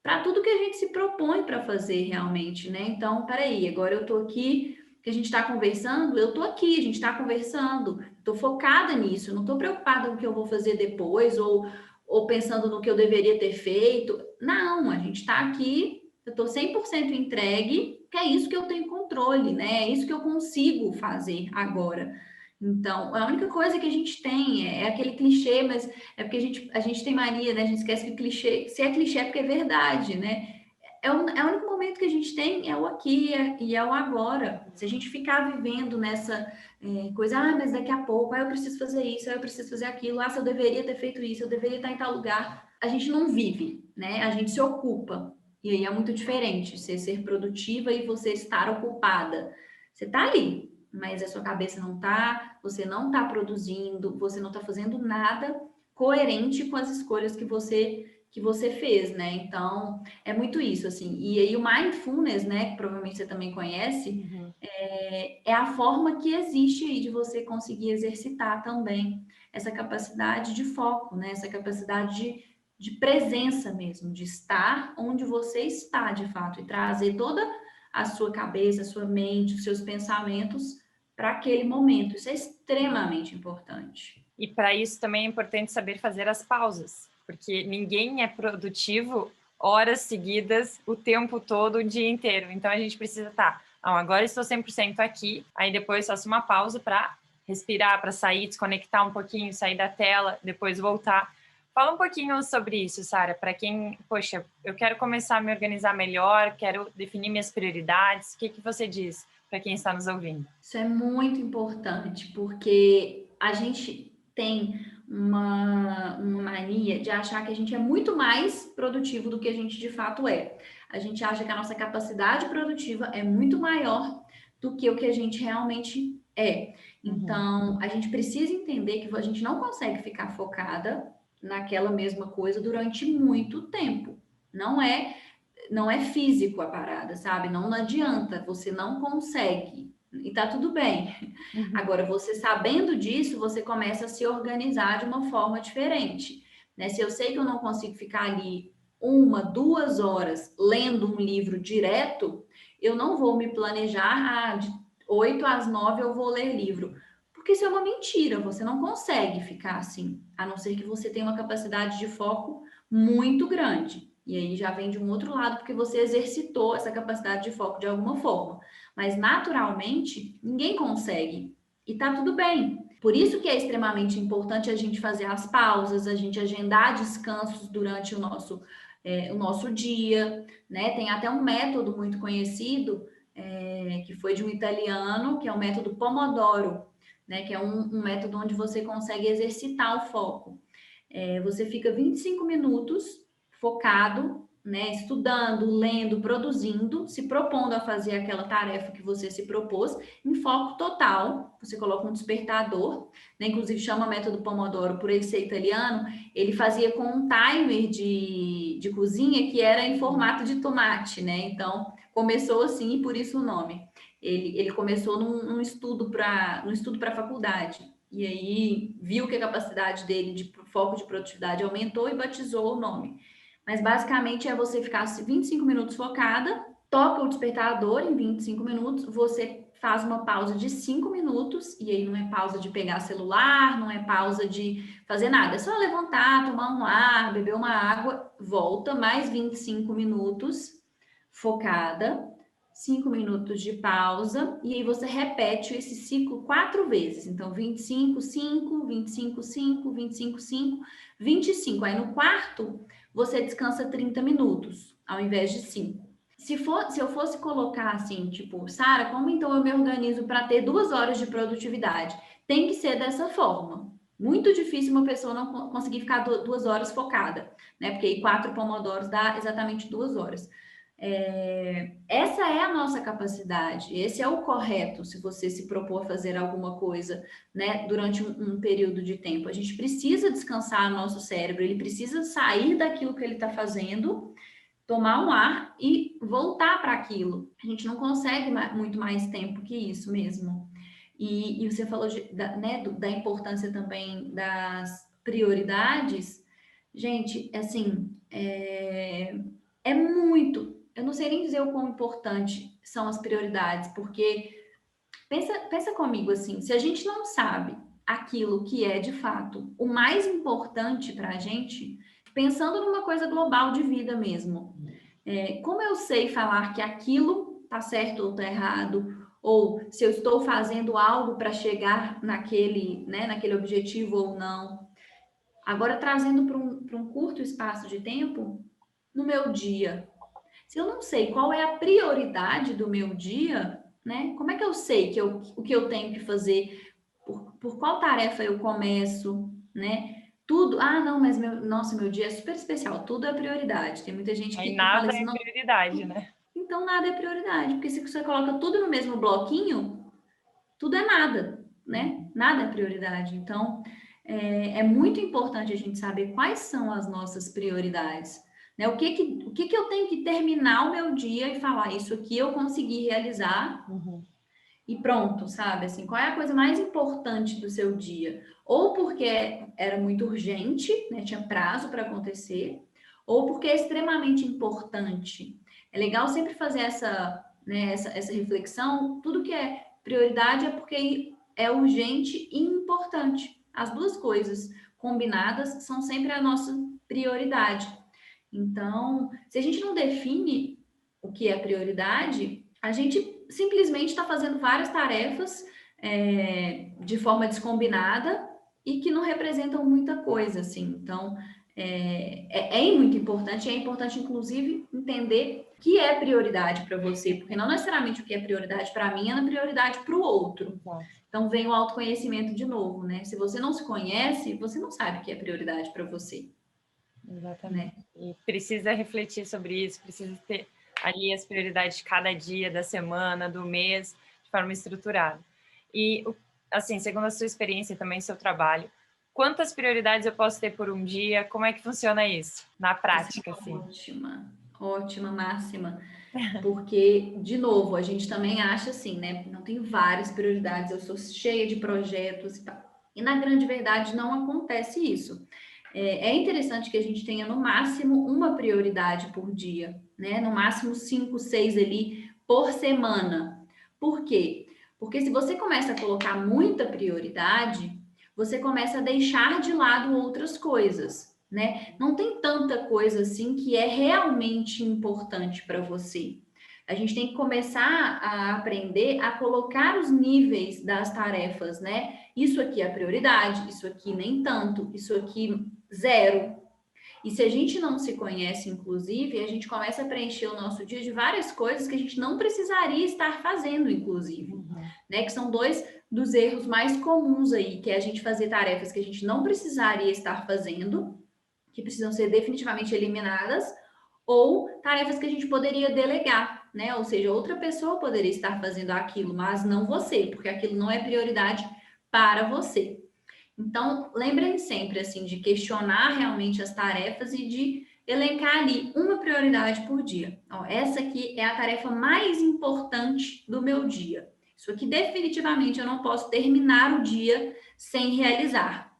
para tudo que a gente se propõe para fazer realmente, né? Então, peraí, agora eu estou aqui que a gente está conversando, eu estou aqui, a gente está conversando, estou focada nisso, não estou preocupada com o que eu vou fazer depois ou pensando no que eu deveria ter feito. Não, a gente está aqui, eu estou 100% entregue, que é isso que eu tenho controle, né? É isso que eu consigo fazer agora. Então, a única coisa que a gente tem é aquele clichê, mas é porque a gente tem mania, né? A gente esquece que clichê, se é clichê é porque é verdade, né? É o único momento que a gente tem, é o aqui e é o agora. Se a gente ficar vivendo nessa coisa, mas daqui a pouco, eu preciso fazer isso, eu preciso fazer aquilo, se eu deveria ter feito isso, eu deveria estar em tal lugar, a gente não vive, né? A gente se ocupa. E aí é muito diferente você ser produtiva e você estar ocupada. Você está ali, mas a sua cabeça não está, você não está produzindo, você não está fazendo nada coerente com as escolhas que você fez, né? Então, é muito isso, assim. E aí o mindfulness, né, que provavelmente você também conhece, é a forma que existe aí de você conseguir exercitar também essa capacidade de foco, né? Essa capacidade de presença mesmo, de estar onde você está, de fato, e trazer toda a sua cabeça, a sua mente, os seus pensamentos para aquele momento. Isso é extremamente importante. E para isso também é importante saber fazer as pausas, porque ninguém é produtivo horas seguidas, o tempo todo, o dia inteiro. Então a gente precisa estar, agora estou 100% aqui, aí depois faço uma pausa para respirar, para sair, desconectar um pouquinho, sair da tela, depois voltar. Fala um pouquinho sobre isso, Sara, para quem, poxa, eu quero começar a me organizar melhor, quero definir minhas prioridades, o que você diz para quem está nos ouvindo? Isso é muito importante, porque a gente tem uma mania de achar que a gente é muito mais produtivo do que a gente de fato é. A gente acha que a nossa capacidade produtiva é muito maior do que o que a gente realmente é. Então, a gente precisa entender que a gente não consegue ficar focada naquela mesma coisa durante muito tempo. Não é físico a parada, sabe? Não adianta, você não consegue. E tá tudo bem. Agora, você sabendo disso, você começa a se organizar de uma forma diferente, né? Se eu sei que eu não consigo ficar ali 1, 2 horas lendo um livro direto, eu não vou me planejar, de 8 às 9 eu vou ler livro. Porque isso é uma mentira, você não consegue ficar assim, a não ser que você tenha uma capacidade de foco muito grande. E aí já vem de um outro lado, porque você exercitou essa capacidade de foco de alguma forma. Mas naturalmente, ninguém consegue. E tá tudo bem. Por isso que é extremamente importante a gente fazer as pausas, a gente agendar descansos durante o nosso dia, né? Tem até um método muito conhecido, que foi de um italiano, que é o método Pomodoro, né? Que é um método onde você consegue exercitar o foco. Você fica 25 minutos focado, né, estudando, lendo, produzindo, se propondo a fazer aquela tarefa que você se propôs, em foco total. Você coloca um despertador, né, inclusive chama método Pomodoro por ele ser italiano. Ele fazia com um timer de cozinha que era em formato de tomate, né? Então começou assim e por isso o nome. Ele começou num estudo para a faculdade. E aí viu que a capacidade dele de foco de produtividade aumentou e batizou o nome. Mas basicamente é você ficar 25 minutos focada, toca o despertador em 25 minutos, você faz uma pausa de 5 minutos, e aí não é pausa de pegar celular, não é pausa de fazer nada, é só levantar, tomar um ar, beber uma água, volta mais 25 minutos focada, 5 minutos de pausa, e aí você repete esse ciclo 4 vezes. Então, 25, 5, 25, 5, 25, 5, 25. Aí no quarto, você descansa 30 minutos, ao invés de 5. Se eu fosse colocar assim, tipo, Sara, como então eu me organizo para ter 2 horas de produtividade? Tem que ser dessa forma. Muito difícil uma pessoa não conseguir ficar 2 horas focada, né? Porque aí 4 pomodoros dá exatamente 2 horas. Essa é a nossa capacidade, esse é o correto se você se propor a fazer alguma coisa, né, durante um período de tempo. A gente precisa descansar o nosso cérebro, ele precisa sair daquilo que ele está fazendo, tomar um ar e voltar para aquilo. A gente não consegue muito mais tempo que isso mesmo. E você falou da importância também das prioridades. Gente, assim, é muito. Eu não sei nem dizer o quão importante são as prioridades, porque Pensa comigo assim, se a gente não sabe aquilo que é de fato o mais importante para a gente, pensando numa coisa global de vida mesmo, como eu sei falar que aquilo está certo ou está errado, ou se eu estou fazendo algo para chegar naquele, né, naquele objetivo ou não. Agora, trazendo para um curto espaço de tempo, no meu dia, se eu não sei qual é a prioridade do meu dia, né? Como é que eu sei o que eu tenho que fazer? Por qual tarefa eu começo, né? Tudo, não, mas nossa, meu dia é super especial, tudo é prioridade. Tem muita gente Aí que fala nada isso, é não, prioridade, né? então nada é prioridade, porque se você coloca tudo no mesmo bloquinho, tudo é nada, né? Nada é prioridade. Então, é muito importante a gente saber quais são as nossas prioridades, né? O que que eu tenho que terminar o meu dia e falar, isso aqui eu consegui realizar e pronto, sabe? Assim, qual é a coisa mais importante do seu dia? Ou porque era muito urgente, né? Tinha prazo para acontecer, ou porque é extremamente importante. É legal sempre fazer né, essa reflexão. Tudo que é prioridade é porque é urgente e importante. As duas coisas combinadas são sempre a nossa prioridade. Então, se a gente não define o que é prioridade, a gente simplesmente está fazendo várias tarefas de forma descombinada e que não representam muita coisa, assim. Então, muito importante, é importante, inclusive, entender o que é prioridade para você, porque não necessariamente o que é prioridade para mim é prioridade para o outro. Então, vem o autoconhecimento de novo, né? Se você não se conhece, você não sabe o que é prioridade para você. Exatamente. Né? E precisa refletir sobre isso, precisa ter ali as prioridades de cada dia, da semana, do mês, de forma estruturada. E, assim, segundo a sua experiência e também seu trabalho, quantas prioridades eu posso ter por um dia? Como é que funciona isso na prática? Essa é ótima máxima. Porque, de novo, a gente também acha assim, né? Não tenho várias prioridades, eu sou cheia de projetos e tal. E na grande verdade não acontece isso. É interessante que a gente tenha no máximo uma prioridade por dia, né? No máximo 5, 6 ali por semana. Por quê? Porque se você começa a colocar muita prioridade, você começa a deixar de lado outras coisas, né? Não tem tanta coisa assim que é realmente importante para você. A gente tem que começar a aprender a colocar os níveis das tarefas, né? Isso aqui é prioridade, isso aqui nem tanto, isso aqui zero. E se a gente não se conhece, inclusive, a gente começa a preencher o nosso dia de várias coisas que a gente não precisaria estar fazendo, inclusive, né? Que são dois dos erros mais comuns aí, que é a gente fazer tarefas que a gente não precisaria estar fazendo, que precisam ser definitivamente eliminadas, ou tarefas que a gente poderia delegar, né? Ou seja, outra pessoa poderia estar fazendo aquilo, mas não você, porque aquilo não é prioridade para você. Então, lembrem sempre assim de questionar realmente as tarefas e de elencar ali uma prioridade por dia. Ó, essa aqui é a tarefa mais importante do meu dia. Isso aqui definitivamente eu não posso terminar o dia sem realizar.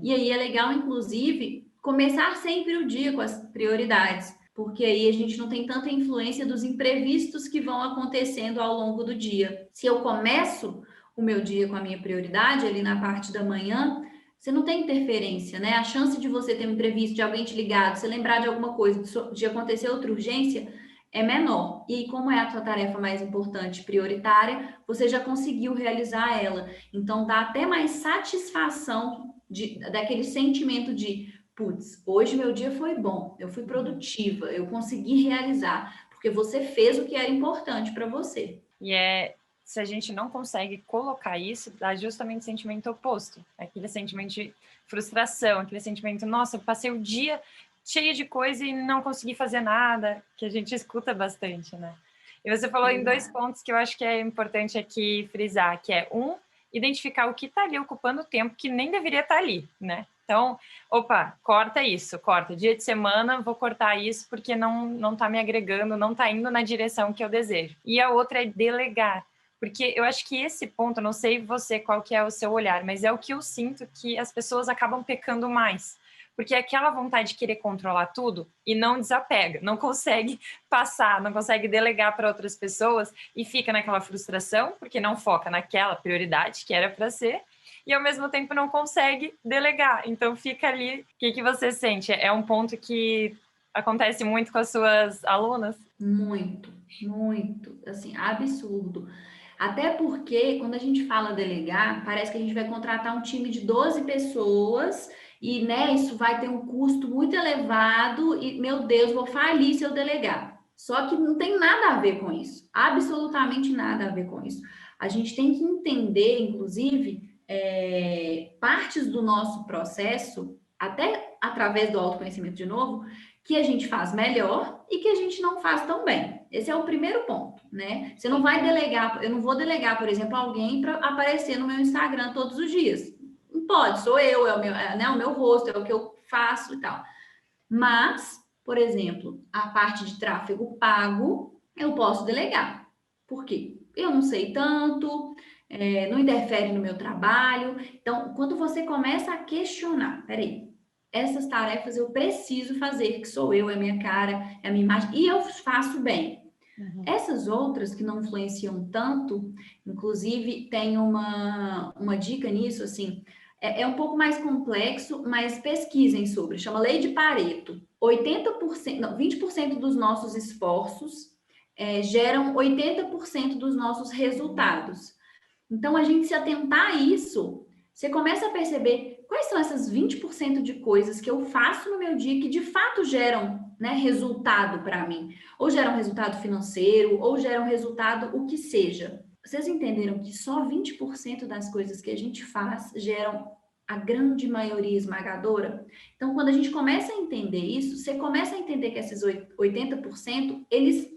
E aí é legal, inclusive, começar sempre o dia com as prioridades, porque aí a gente não tem tanta influência dos imprevistos que vão acontecendo ao longo do dia. Se eu começo o meu dia com a minha prioridade ali na parte da manhã, você não tem interferência, né? A chance de você ter um imprevisto, de alguém te ligar, de você lembrar de alguma coisa, de acontecer outra urgência, é menor. E como é a sua tarefa mais importante, prioritária, você já conseguiu realizar ela. Então, dá até mais satisfação daquele sentimento de, putz, hoje meu dia foi bom, eu fui produtiva, eu consegui realizar, porque você fez o que era importante para você. E se a gente não consegue colocar isso, dá justamente o sentimento oposto. Aquele sentimento de frustração, aquele sentimento, nossa, eu passei o dia cheio de coisa e não consegui fazer nada, que a gente escuta bastante, né? E você falou em dois pontos que eu acho que é importante aqui frisar, que é identificar o que está ali ocupando tempo que nem deveria estar ali, né? Então, opa, corta isso, corta. Dia de semana, vou cortar isso porque não está me agregando, não está indo na direção que eu desejo. E a outra é delegar, Porque eu acho que esse ponto, eu não sei você qual que é o seu olhar, mas é o que eu sinto que as pessoas acabam pecando mais. Porque é aquela vontade de querer controlar tudo e não desapega, não consegue passar, não consegue delegar para outras pessoas e fica naquela frustração, porque não foca naquela prioridade que era para ser, e ao mesmo tempo não consegue delegar. Então fica ali. O que você sente? É um ponto que acontece muito com as suas alunas? Muito, muito, assim, absurdo. Até porque quando a gente fala delegar, parece que a gente vai contratar um time de 12 pessoas e, né, isso vai ter um custo muito elevado e, meu Deus, vou falir se eu delegar. Só que não tem nada a ver com isso, absolutamente nada a ver com isso. A gente tem que entender, inclusive, partes do nosso processo, até através do autoconhecimento de novo, que a gente faz melhor e que a gente não faz tão bem. Esse é o primeiro ponto, né? Você não vai delegar, eu não vou delegar, por exemplo, alguém para aparecer no meu Instagram todos os dias. Não pode, sou eu, né, o meu rosto, é o que eu faço e tal. Mas, por exemplo, a parte de tráfego pago, eu posso delegar. Por quê? Eu não sei tanto, não interfere no meu trabalho. Então, quando você começa a questionar, peraí, essas tarefas eu preciso fazer, que sou eu, é a minha cara, é a minha imagem, e eu faço bem. Uhum. Essas outras que não influenciam tanto, inclusive tem uma dica nisso, assim, é um pouco mais complexo, mas pesquisem sobre, chama Lei de Pareto. 80%, não, 20% dos nossos esforços geram 80% dos nossos resultados. Então, a gente se atentar a isso, você começa a perceber quais são essas 20% de coisas que eu faço no meu dia que de fato geram, né, resultado para mim. Ou geram resultado financeiro, ou geram resultado o que seja. Vocês entenderam que só 20% das coisas que a gente faz geram a grande maioria esmagadora? Então, quando a gente começa a entender isso, você começa a entender que esses 80%, eles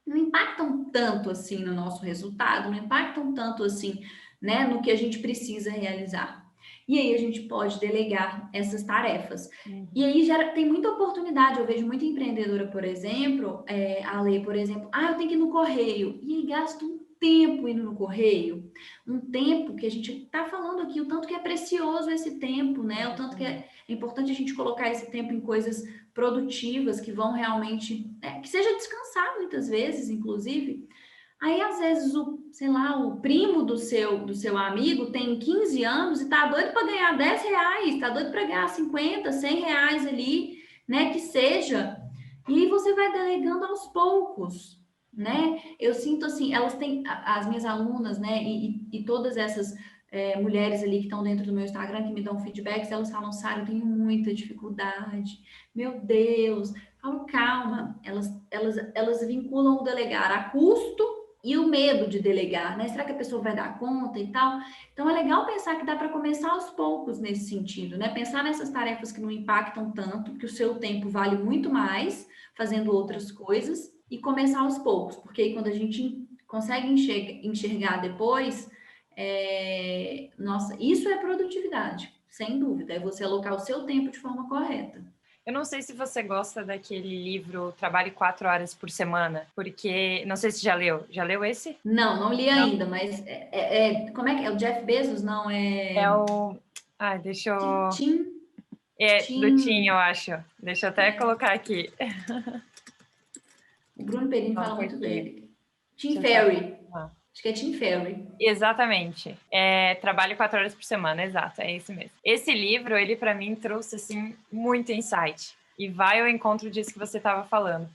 não impactam tanto assim no nosso resultado, não impactam tanto assim, né, no que a gente precisa realizar. E aí a gente pode delegar essas tarefas. E aí já tem muita oportunidade. Eu vejo muita empreendedora, por exemplo, a Lei, por exemplo, eu tenho que ir no correio. E aí gasta um tempo indo no correio, um tempo que a gente está falando aqui, o tanto que é precioso esse tempo, né? O tanto que é importante a gente colocar esse tempo em coisas produtivas que vão realmente, que seja descansar muitas vezes, inclusive. Aí, às vezes, sei lá, o primo do seu amigo tem 15 anos e tá doido para ganhar R$ 10, tá doido para ganhar 50, R$ 100 ali, né? Que seja. E aí você vai delegando aos poucos, né? Eu sinto assim, elas têm, as minhas alunas, né? E todas essas mulheres ali que estão dentro do meu Instagram, que me dão feedbacks, elas falam, Sara, eu tenho muita dificuldade, meu Deus. Eu falo, calma, elas vinculam o delegar a custo e o medo de delegar, né? Será que a pessoa vai dar conta e tal? Então é legal pensar que dá para começar aos poucos nesse sentido, né? Pensar nessas tarefas que não impactam tanto, que o seu tempo vale muito mais fazendo outras coisas e começar aos poucos, porque aí quando a gente consegue enxergar depois, nossa, isso é produtividade, sem dúvida, é você alocar o seu tempo de forma correta. Eu não sei se você gosta daquele livro Trabalhe 4 horas por semana, porque não sei se já leu. Já leu esse? Não li Não. ainda, mas como é que é? O Jeff Bezos? Não, É o. Ai, deixa eu. Tim, É do Tim, eu Tim, acho. Deixa eu até colocar aqui. o Bruno Perini Só um fala muito pouquinho. dele. Deixa Tim eu só Ferry, confirmar. acho que é Tim Ferry. Exatamente. Trabalho 4 horas por semana, exato, é isso mesmo. Esse livro, ele para mim trouxe assim muito insight e vai ao encontro disso que você estava falando,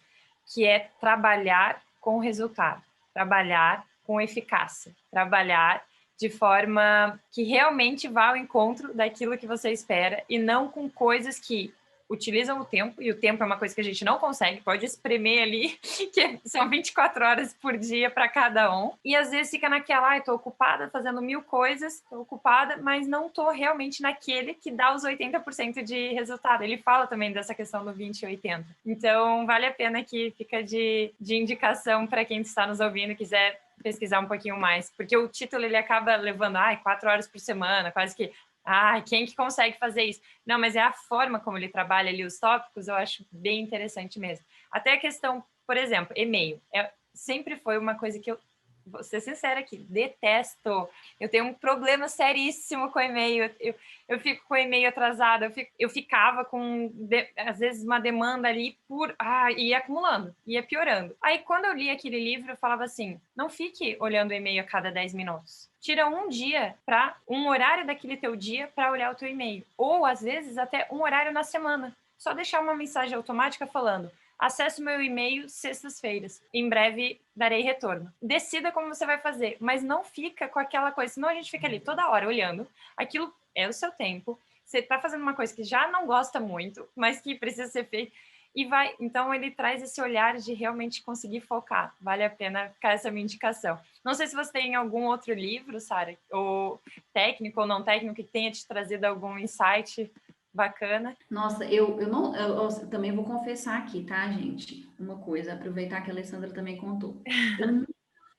que é trabalhar com resultado, trabalhar com eficácia, trabalhar de forma que realmente vá ao encontro daquilo que você espera e não com coisas que utilizam o tempo, e o tempo é uma coisa que a gente não consegue, pode espremer ali, que são 24 horas por dia para cada um, e às vezes fica naquela, estou ocupada fazendo 1000 coisas, estou ocupada, mas não estou realmente naquele que dá os 80% de resultado. Ele fala também dessa questão do 20 e 80. Então, vale a pena que fica de indicação para quem está nos ouvindo e quiser pesquisar um pouquinho mais, porque o título ele acaba levando 4 horas por semana, quase que quem que consegue fazer isso? Não, mas é a forma como ele trabalha ali os tópicos, eu acho bem interessante mesmo. Até a questão, por exemplo, e-mail. Sempre foi uma coisa que eu vou ser sincera aqui, detesto. Eu tenho um problema seríssimo com e-mail. Eu fico com e-mail atrasado, eu ficava com, às vezes, uma demanda ali ia acumulando, ia piorando. Aí, quando eu li aquele livro, eu falava assim, não fique olhando o e-mail a cada 10 minutos. Tira um dia um horário daquele teu dia para olhar o teu e-mail. Ou, às vezes, até um horário na semana. Só deixar uma mensagem automática falando: acesse o meu e-mail sextas-feiras. Em breve darei retorno. Decida como você vai fazer, mas não fica com aquela coisa. Senão a gente fica ali toda hora olhando. Aquilo é o seu tempo. Você está fazendo uma coisa que já não gosta muito, mas que precisa ser feita. E vai. Então ele traz esse olhar de realmente conseguir focar. Vale a pena ficar essa minha indicação. Não sei se você tem algum outro livro, Sara, ou técnico ou não técnico, que tenha te trazido algum insight bacana. Nossa, eu também vou confessar aqui, tá, gente? Uma coisa, aproveitar que a Alessandra também contou. Eu nunca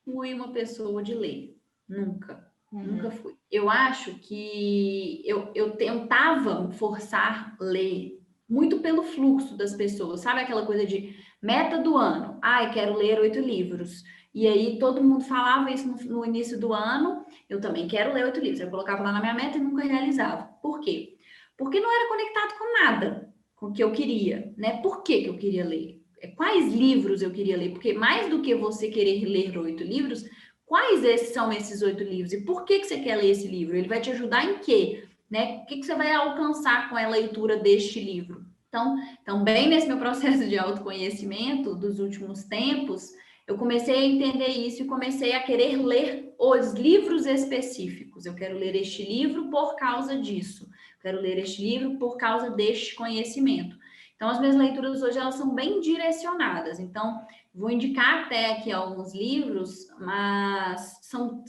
fui uma pessoa de ler. Nunca. Nunca fui. Eu acho que eu tentava forçar ler muito pelo fluxo das pessoas. Sabe aquela coisa de meta do ano? Ai, quero ler 8 livros. E aí todo mundo falava isso no início do ano. Eu também quero ler 8 livros. Eu colocava lá na minha meta e nunca realizava. Por quê? Porque não era conectado com nada, com o que eu queria, né? Por que eu queria ler? Quais livros eu queria ler? Porque mais do que você querer ler 8 livros, quais são esses 8 livros? E por que você quer ler esse livro? Ele vai te ajudar em quê? Né? O que você vai alcançar com a leitura deste livro? Então, bem nesse meu processo de autoconhecimento dos últimos tempos, eu comecei a entender isso e comecei a querer ler os livros específicos. Eu quero ler este livro por causa disso. Quero ler este livro por causa deste conhecimento. Então, as minhas leituras hoje, elas são bem direcionadas. Então, vou indicar até aqui alguns livros, mas são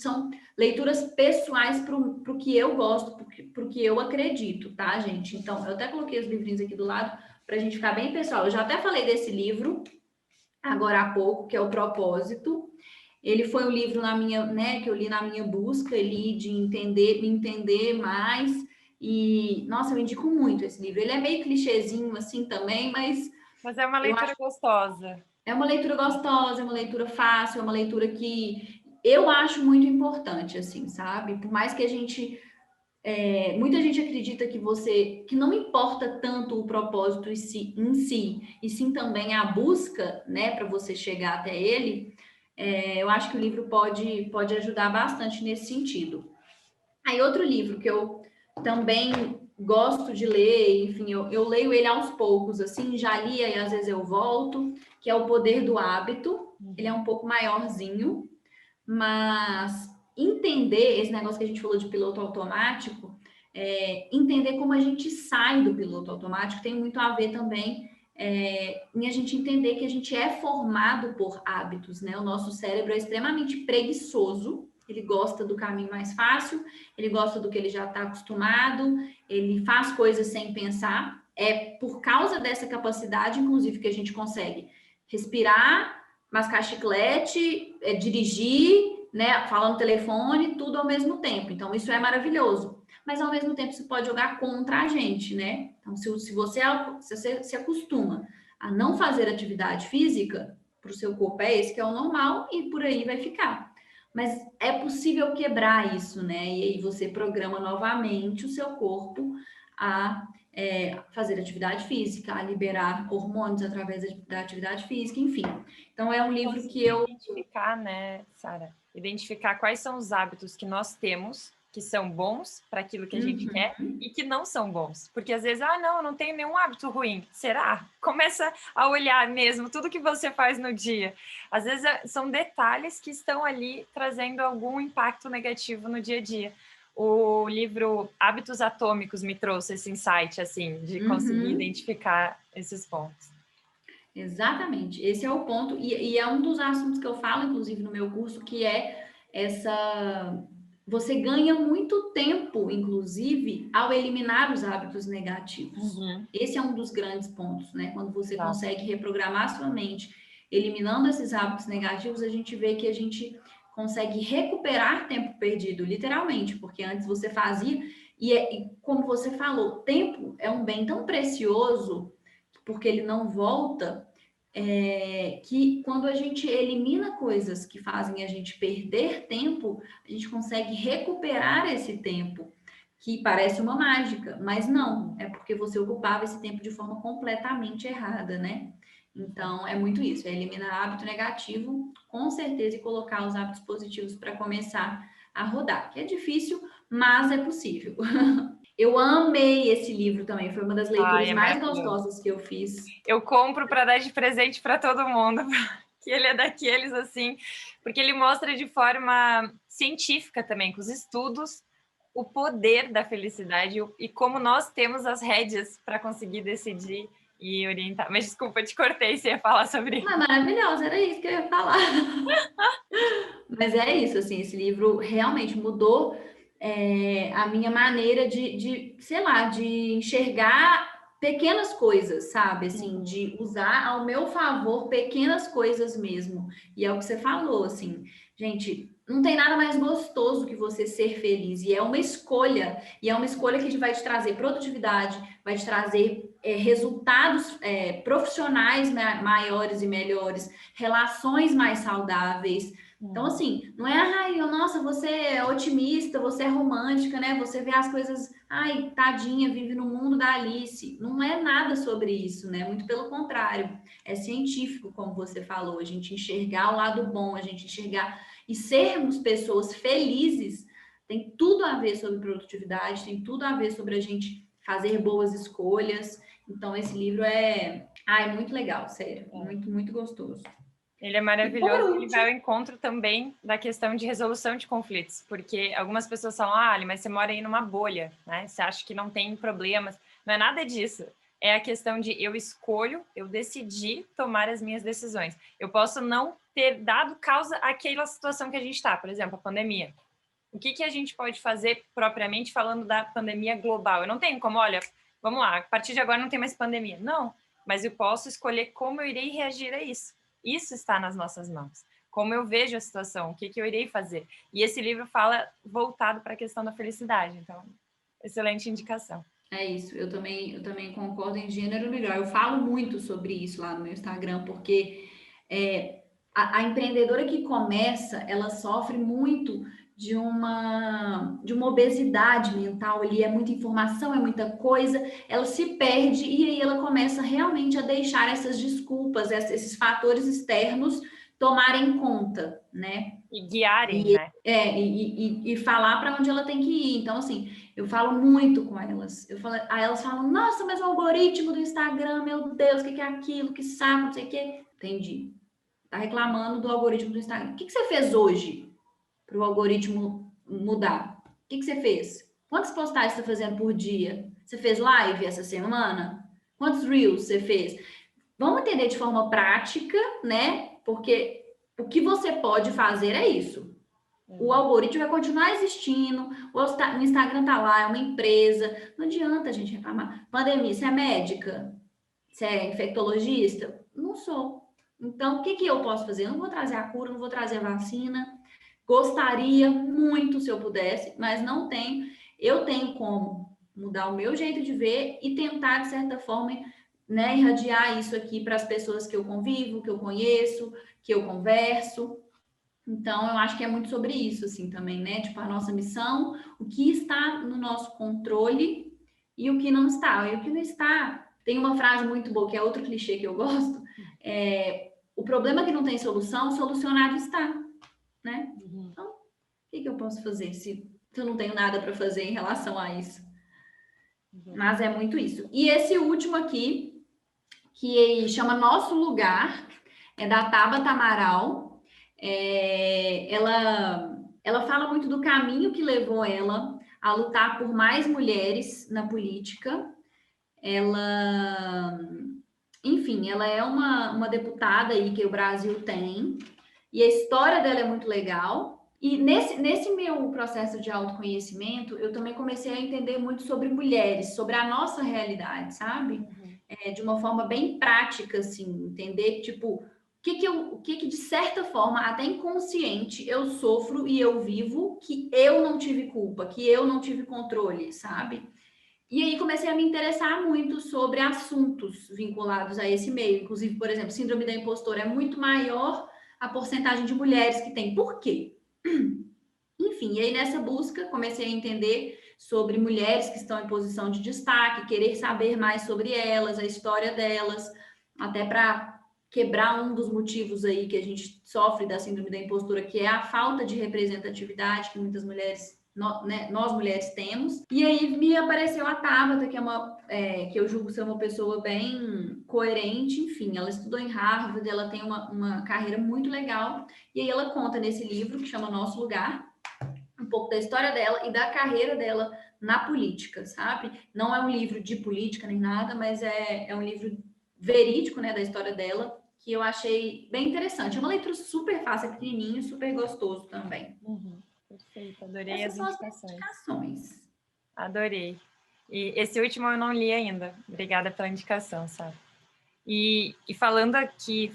leituras pessoais para o que eu gosto, para o que eu acredito, tá, gente? Então, eu até coloquei os livrinhos aqui do lado para a gente ficar bem pessoal. Eu já até falei desse livro agora há pouco, que é O Propósito. Ele foi um livro que eu li na minha busca ali de me entender mais. E, nossa, eu indico muito esse livro. Ele é meio clichêzinho assim também, mas é uma leitura gostosa. É uma leitura gostosa, é uma leitura fácil, é uma leitura que eu acho muito importante, assim, sabe? Por mais que muita gente acredita que não importa tanto o propósito em si, e sim também a busca, né, para você chegar até ele. Eu acho que o livro pode ajudar bastante nesse sentido. Aí, outro livro que eu também gosto de ler, enfim, eu leio ele aos poucos, assim, já li, aí às vezes eu volto, que é O Poder do Hábito. Ele é um pouco maiorzinho, mas entender esse negócio que a gente falou de piloto automático, entender como a gente sai do piloto automático tem muito a ver também em a gente entender que a gente é formado por hábitos, né? O nosso cérebro é extremamente preguiçoso, ele gosta do caminho mais fácil, ele gosta do que ele já está acostumado, ele faz coisas sem pensar. É por causa dessa capacidade, inclusive, que a gente consegue respirar, mascar chiclete, dirigir, né, falar no telefone, tudo ao mesmo tempo. Então, isso é maravilhoso. Mas, ao mesmo tempo, isso pode jogar contra a gente, né? Então, se você se acostuma a não fazer atividade física, para o seu corpo esse que é o normal e por aí vai ficar. Mas é possível quebrar isso, né? E aí você programa novamente o seu corpo a fazer atividade física, a liberar hormônios através da atividade física, enfim. Então, é um livro que eu... Identificar, né, Sara? Identificar quais são os hábitos que nós temos, que são bons para aquilo que a gente quer e que não são bons. Porque às vezes, não, eu não tenho nenhum hábito ruim. Será? Começa a olhar mesmo tudo que você faz no dia. Às vezes são detalhes que estão ali trazendo algum impacto negativo no dia a dia. O livro Hábitos Atômicos me trouxe esse insight, assim, de conseguir identificar esses pontos. Exatamente, esse é o ponto, e é um dos assuntos que eu falo, inclusive, no meu curso, que é você ganha muito tempo, inclusive, ao eliminar os hábitos negativos. Esse é um dos grandes pontos, né? Quando você consegue reprogramar sua mente, eliminando esses hábitos negativos, a gente vê que a gente consegue recuperar tempo perdido, literalmente, porque antes você fazia, e como você falou, tempo é um bem tão precioso, porque ele não volta, que quando a gente elimina coisas que fazem a gente perder tempo, a gente consegue recuperar esse tempo, que parece uma mágica, mas não, é porque você ocupava esse tempo de forma completamente errada, né? Então, é muito isso, é eliminar hábito negativo, com certeza, e colocar os hábitos positivos para começar a rodar, que é difícil, mas é possível. Eu amei esse livro também, foi uma das leituras Ai, é mais maravilhoso. gostosas que eu fiz. Eu compro para dar de presente para todo mundo, que ele é daqueles assim, porque ele mostra de forma científica também, com os estudos, o poder da felicidade e como nós temos as rédeas para conseguir decidir e orientar. Mas desculpa, te cortei, você ia falar sobre isso. Ah, maravilhosa, era isso que eu ia falar. Mas é isso, assim, esse livro realmente mudou a minha maneira sei lá, de enxergar pequenas coisas, sabe? Assim, de usar ao meu favor pequenas coisas mesmo. E é o que você falou, assim, gente, não tem nada mais gostoso que você ser feliz. E é uma escolha. E é uma escolha que vai te trazer produtividade, vai te trazer resultados profissionais maiores e melhores, relações mais saudáveis. Então, assim, não é, ai, nossa, você é otimista, você é romântica, né? Você vê as coisas, ai, tadinha, vive no mundo da Alice. Não é nada sobre isso, né? Muito pelo contrário. É científico, como você falou, a gente enxergar o lado bom, a gente enxergar e sermos pessoas felizes tem tudo a ver sobre produtividade, tem tudo a ver sobre a gente fazer boas escolhas. Então, esse livro é muito legal, sério, muito, muito gostoso. Ele é maravilhoso, ele vai ao encontro também da questão de resolução de conflitos, porque algumas pessoas falam, Ali, mas você mora aí numa bolha, né? Você acha que não tem problemas. Não é nada disso. É a questão de eu escolho, eu decidi tomar as minhas decisões. Eu posso não ter dado causa àquela situação que a gente está, por exemplo, a pandemia. O que a gente pode fazer propriamente falando da pandemia global? Eu não tenho como, olha, vamos lá, a partir de agora não tem mais pandemia. Não, mas eu posso escolher como eu irei reagir a isso. Isso está nas nossas mãos. Como eu vejo a situação, o que eu irei fazer. E esse livro fala voltado para a questão da felicidade. Então, excelente indicação. É isso, eu também concordo em gênero melhor. Eu falo muito sobre isso lá no meu Instagram, porque a empreendedora que começa, ela sofre muito de uma obesidade mental, ali é muita informação, é muita coisa, ela se perde e aí ela começa realmente a deixar essas desculpas, esses fatores externos tomarem conta, né? E guiarem, né? E falar para onde ela tem que ir. Então, assim, eu falo muito com elas. Aí elas falam, nossa, mas o algoritmo do Instagram, meu Deus, o que é aquilo? Que saco, não sei o quê. Entendi. Tá reclamando do algoritmo do Instagram. O que você fez hoje para o algoritmo mudar? O que você fez? Quantas postagens você está fazendo por dia? Você fez live essa semana? Quantos reels você fez? Vamos entender de forma prática, né? Porque o que você pode fazer é isso. O algoritmo vai continuar existindo, o Instagram tá lá, é uma empresa. Não adianta a gente reclamar. Pandemia, você é médica? Você é infectologista? Não sou. Então, o que eu posso fazer? Eu não vou trazer a cura, não vou trazer a vacina. Gostaria muito se eu pudesse, mas não tenho. Eu tenho como mudar o meu jeito de ver e tentar, de certa forma, né, irradiar isso aqui para as pessoas que eu convivo, que eu conheço, que eu converso. Então, eu acho que é muito sobre isso, assim, também, né? Tipo, a nossa missão, o que está no nosso controle e o que não está. E o que não está, tem uma frase muito boa, que é outro clichê que eu gosto, o problema que não tem solução, solucionado está, né? Então, o que eu posso fazer se eu não tenho nada para fazer em relação a isso? Mas é muito isso. E esse último aqui, que chama Nosso Lugar, é da Tabata Amaral. Ela fala muito do caminho que levou ela a lutar por mais mulheres na política. Enfim, ela é uma deputada aí que o Brasil tem, e a história dela é muito legal. E nesse meu processo de autoconhecimento, eu também comecei a entender muito sobre mulheres, sobre a nossa realidade, sabe? De uma forma bem prática, assim, entender, tipo, o que de certa forma, até inconsciente, eu sofro e eu vivo que eu não tive culpa, que eu não tive controle, sabe? E aí comecei a me interessar muito sobre assuntos vinculados a esse meio. Inclusive, por exemplo, síndrome da impostora é muito maior a porcentagem de mulheres que tem. Por quê? Enfim, e aí nessa busca comecei a entender sobre mulheres que estão em posição de destaque, querer saber mais sobre elas, a história delas, até para quebrar um dos motivos aí que a gente sofre da síndrome da impostura, que é a falta de representatividade que muitas mulheres, nós mulheres temos. E aí me apareceu a Tabata, que é que eu julgo ser uma pessoa bem coerente, enfim, ela estudou em Harvard, ela tem uma carreira muito legal, e aí ela conta nesse livro que chama Nosso Lugar, um pouco da história dela e da carreira dela na política, sabe? Não é um livro de política nem nada, mas é um livro verídico, né, da história dela, que eu achei bem interessante. É uma leitura super fácil, é pequenininho, super gostoso também. Uhum. Perfeito, adorei Essas as são as minhas indicações. indicações. Adorei. E esse último eu não li ainda. Obrigada pela indicação, sabe? E falando aqui,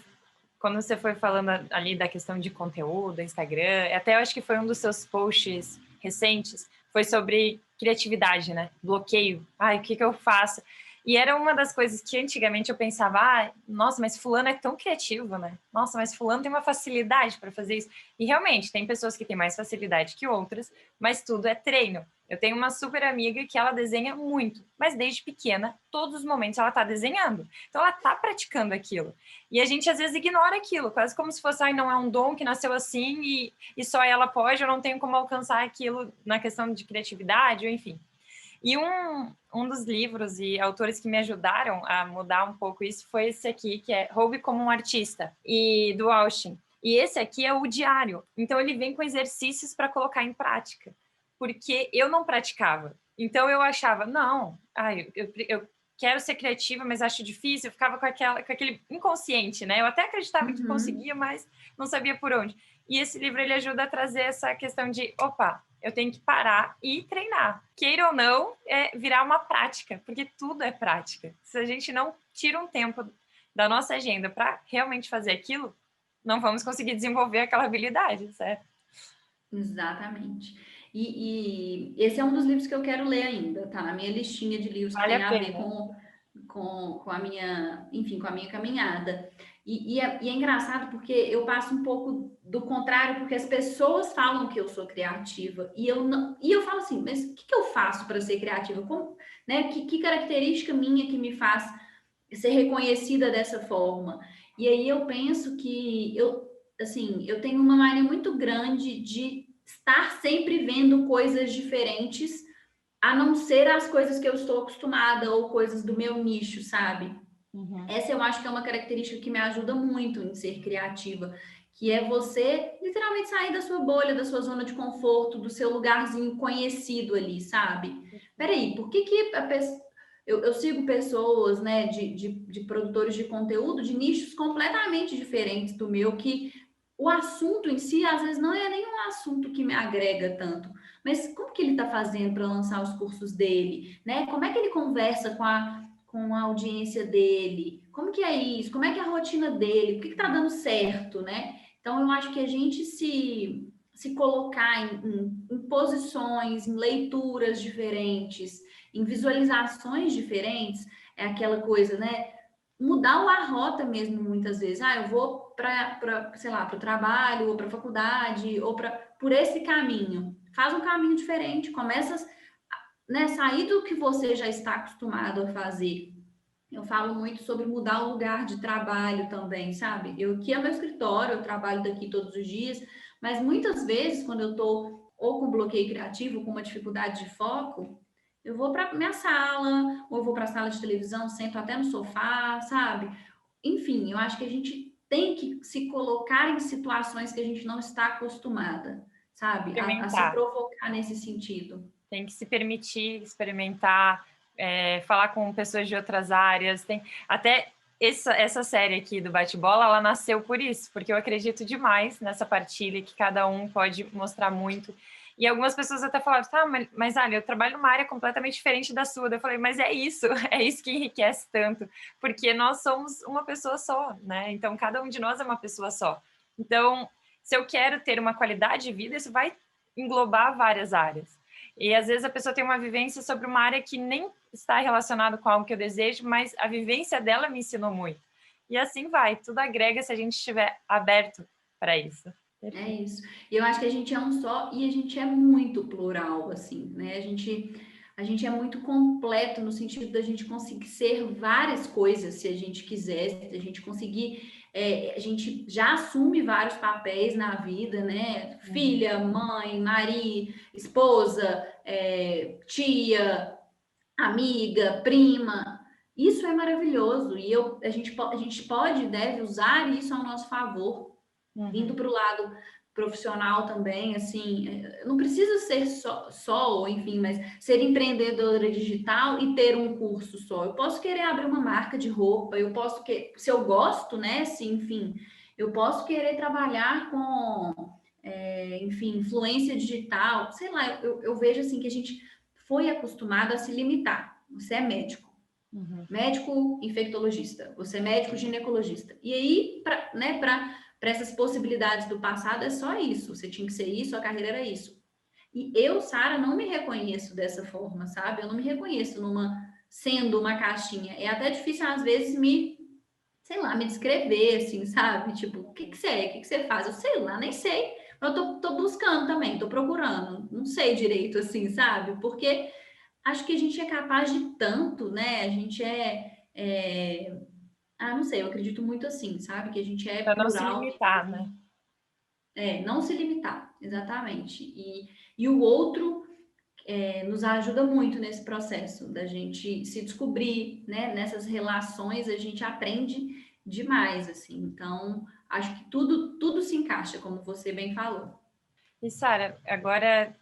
quando você foi falando ali da questão de conteúdo, Instagram, até eu acho que foi um dos seus posts recentes, foi sobre criatividade, né? Bloqueio. Ai, o que eu faço? E era uma das coisas que antigamente eu pensava, nossa, mas fulano é tão criativo, né? Nossa, mas fulano tem uma facilidade para fazer isso. E realmente, tem pessoas que têm mais facilidade que outras, mas tudo é treino. Eu tenho uma super amiga que ela desenha muito, mas desde pequena, todos os momentos ela está desenhando. Então ela está praticando aquilo. E a gente às vezes ignora aquilo, quase como se fosse, não é um dom que nasceu assim e só ela pode, eu não tenho como alcançar aquilo na questão de criatividade, ou enfim. E um dos livros e autores que me ajudaram a mudar um pouco isso foi esse aqui, que é Roube como um Artista, e do Austin. E esse aqui é o diário. Então ele vem com exercícios para colocar em prática, porque eu não praticava. Então eu achava, não, eu quero ser criativa, mas acho difícil. Eu ficava com aquele inconsciente, né? Eu até acreditava que conseguia, mas não sabia por onde. E esse livro ele ajuda a trazer essa questão de, opa, eu tenho que parar e treinar. Queira ou não, virar uma prática, porque tudo é prática. Se a gente não tira um tempo da nossa agenda para realmente fazer aquilo, não vamos conseguir desenvolver aquela habilidade, certo? Exatamente. E esse é um dos livros que eu quero ler ainda, tá? Na minha listinha de livros que Vale tem a a ver pena. com a minha, enfim, com a minha caminhada. E é engraçado porque eu passo um pouco do contrário, porque as pessoas falam que eu sou criativa e eu não, e eu falo assim, mas o que eu faço para ser criativa? Como, né? Que característica minha que me faz ser reconhecida dessa forma? E aí eu penso que eu tenho uma mania muito grande de estar sempre vendo coisas diferentes, a não ser as coisas que eu estou acostumada ou coisas do meu nicho, sabe? Uhum. Essa eu acho que é uma característica que me ajuda muito em ser criativa, que é você literalmente sair da sua bolha, da sua zona de conforto, do seu lugarzinho conhecido ali, sabe? Peraí, por que a pessoa. Eu sigo pessoas, né, de produtores de conteúdo de nichos completamente diferentes do meu, que o assunto em si, às vezes, não é nenhum assunto que me agrega tanto, mas como que ele está fazendo para lançar os cursos dele, né? Como é que ele conversa com a audiência dele? Como que é isso? Como é que é a rotina dele? O que está dando certo, né? Então, eu acho que a gente se colocar em posições, em leituras diferentes, em visualizações diferentes, é aquela coisa, né? Mudar a rota mesmo, muitas vezes. Eu vou sei lá, para o trabalho, ou para a faculdade, ou por esse caminho. Faz um caminho diferente, começa, né, sair do que você já está acostumado a fazer. Eu falo muito sobre mudar o lugar de trabalho também, sabe? Aqui é meu escritório, eu trabalho daqui todos os dias, mas muitas vezes, quando eu estou ou com bloqueio criativo, com uma dificuldade de foco, eu vou para minha sala, ou eu vou para a sala de televisão, sento até no sofá, sabe? Enfim, eu acho que a gente tem que se colocar em situações que a gente não está acostumada, sabe? A se Experimentar. provocar nesse sentido. Tem que se permitir experimentar, falar com pessoas de outras áreas. Tem até essa série aqui do Bate-Bola, ela nasceu por isso, porque eu acredito demais nessa partilha que cada um pode mostrar muito. E algumas pessoas até falaram, tá, mas olha, eu trabalho numa área completamente diferente da sua. Eu falei, mas é isso que enriquece tanto, porque nós somos uma pessoa só, né? Então, cada um de nós é uma pessoa só. Então, se eu quero ter uma qualidade de vida, isso vai englobar várias áreas. E às vezes a pessoa tem uma vivência sobre uma área que nem está relacionada com algo que eu desejo, mas a vivência dela me ensinou muito. E assim vai, tudo agrega se a gente estiver aberto para isso. É isso. E eu acho que a gente é um só e a gente é muito plural, assim, né? A gente é muito completo no sentido da gente conseguir ser várias coisas, se a gente quiser, se a gente conseguir. A gente já assume vários papéis na vida, né? Filha, mãe, marido, esposa, tia, amiga, prima. Isso é maravilhoso e a gente pode e deve usar isso ao nosso favor, vindo para o lado profissional também, assim, não precisa ser só, ou enfim, mas ser empreendedora digital e ter um curso só. Eu posso querer abrir uma marca de roupa, eu posso que, se eu gosto, né, se, enfim, eu posso querer trabalhar com, enfim, influência digital, sei lá, eu vejo assim que a gente foi acostumado a se limitar. Você é médico. Médico infectologista, você é médico ginecologista. E aí, para essas possibilidades do passado, é só isso. Você tinha que ser isso, a carreira era isso. E eu, Sara, não me reconheço dessa forma, sabe? Eu não me reconheço sendo uma caixinha. É até difícil, às vezes, sei lá, me descrever, assim, sabe? Tipo, o que que você é? O que que você faz? Eu sei lá, nem sei. Eu tô buscando também, tô procurando. Não sei direito, assim, sabe? Porque acho que a gente é capaz de tanto, né? A gente não sei, eu acredito muito assim, sabe? Que a gente é Para não se plural, limitar, né? não se limitar, exatamente. E o outro nos ajuda muito nesse processo da gente se descobrir, né? Nessas relações a gente aprende demais, assim. Então, acho que tudo se encaixa, como você bem falou. E, Sara, agora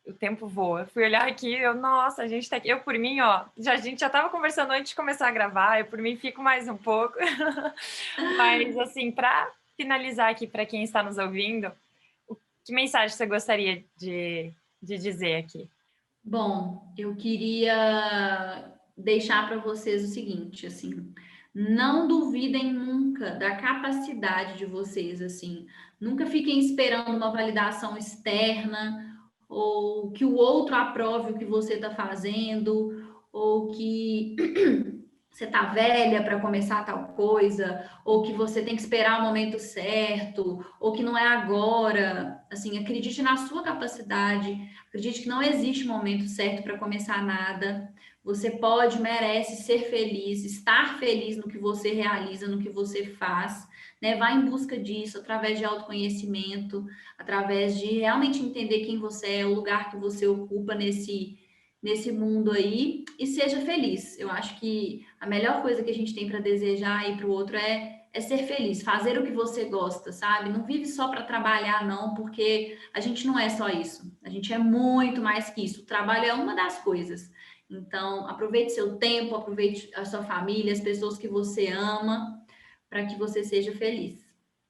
o tempo voa. Eu fui olhar aqui, nossa, a gente tá aqui. Eu, por mim, ó, a gente já estava conversando antes de começar a gravar, eu, por mim, fico mais um pouco. Mas, assim, para finalizar aqui, para quem está nos ouvindo, que mensagem você gostaria de dizer aqui? Bom, eu queria deixar para vocês o seguinte, assim, não duvidem nunca da capacidade de vocês, assim, nunca fiquem esperando uma validação externa ou que o outro aprove o que você está fazendo ou que você tá velha para começar tal coisa, ou que você tem que esperar o momento certo, ou que não é agora. Assim, acredite na sua capacidade, acredite que não existe momento certo para começar nada. Você pode, merece ser feliz, estar feliz no que você realiza, no que você faz, né? Vá em busca disso através de autoconhecimento, através de realmente entender quem você é, o lugar que você ocupa nesse mundo aí e seja feliz. Eu acho que a melhor coisa que a gente tem para desejar aí para o outro é ser feliz, fazer o que você gosta, sabe? Não vive só para trabalhar, não, porque a gente não é só isso. A gente é muito mais que isso. O trabalho é uma das coisas. Então, aproveite seu tempo, aproveite a sua família, as pessoas que você ama, para que você seja feliz.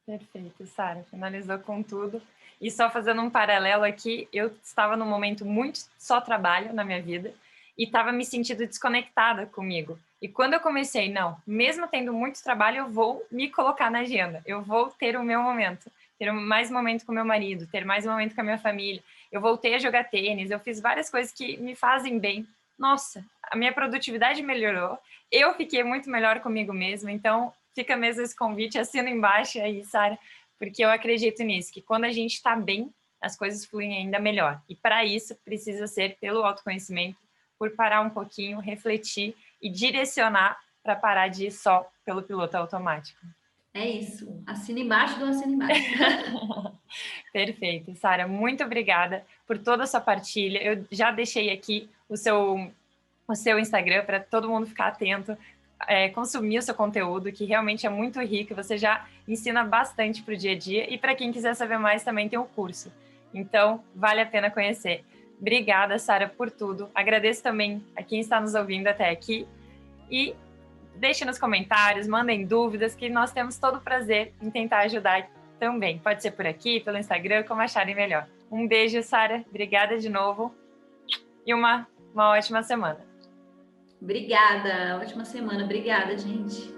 Perfeito, Sara, finalizou com tudo. E só fazendo um paralelo aqui, eu estava num momento muito só trabalho na minha vida e estava me sentindo desconectada comigo. E quando eu comecei, não, mesmo tendo muito trabalho, eu vou me colocar na agenda, eu vou ter o meu momento, ter mais momento com meu marido, ter mais momento com a minha família. Eu voltei a jogar tênis, eu fiz várias coisas que me fazem bem. Nossa, a minha produtividade melhorou, eu fiquei muito melhor comigo mesma, então fica mesmo esse convite, assina embaixo aí, Sara, porque eu acredito nisso, que quando a gente está bem, as coisas fluem ainda melhor. E para isso precisa ser pelo autoconhecimento, por parar um pouquinho, refletir e direcionar para parar de ir só pelo piloto automático. É isso. Assina embaixo do assina embaixo. Perfeito, Sara, muito obrigada por toda a sua partilha. Eu já deixei aqui o seu Instagram para todo mundo ficar atento, consumir o seu conteúdo, que realmente é muito rico, você já ensina bastante para o dia a dia, e para quem quiser saber mais também tem o curso. Então, vale a pena conhecer. Obrigada, Sara, por tudo. Agradeço também a quem está nos ouvindo até aqui, e deixe nos comentários, mandem dúvidas, que nós temos todo o prazer em tentar ajudar também. Pode ser por aqui, pelo Instagram, como acharem melhor. Um beijo, Sara. Obrigada de novo. E uma ótima semana. Obrigada. Ótima semana. Obrigada, gente.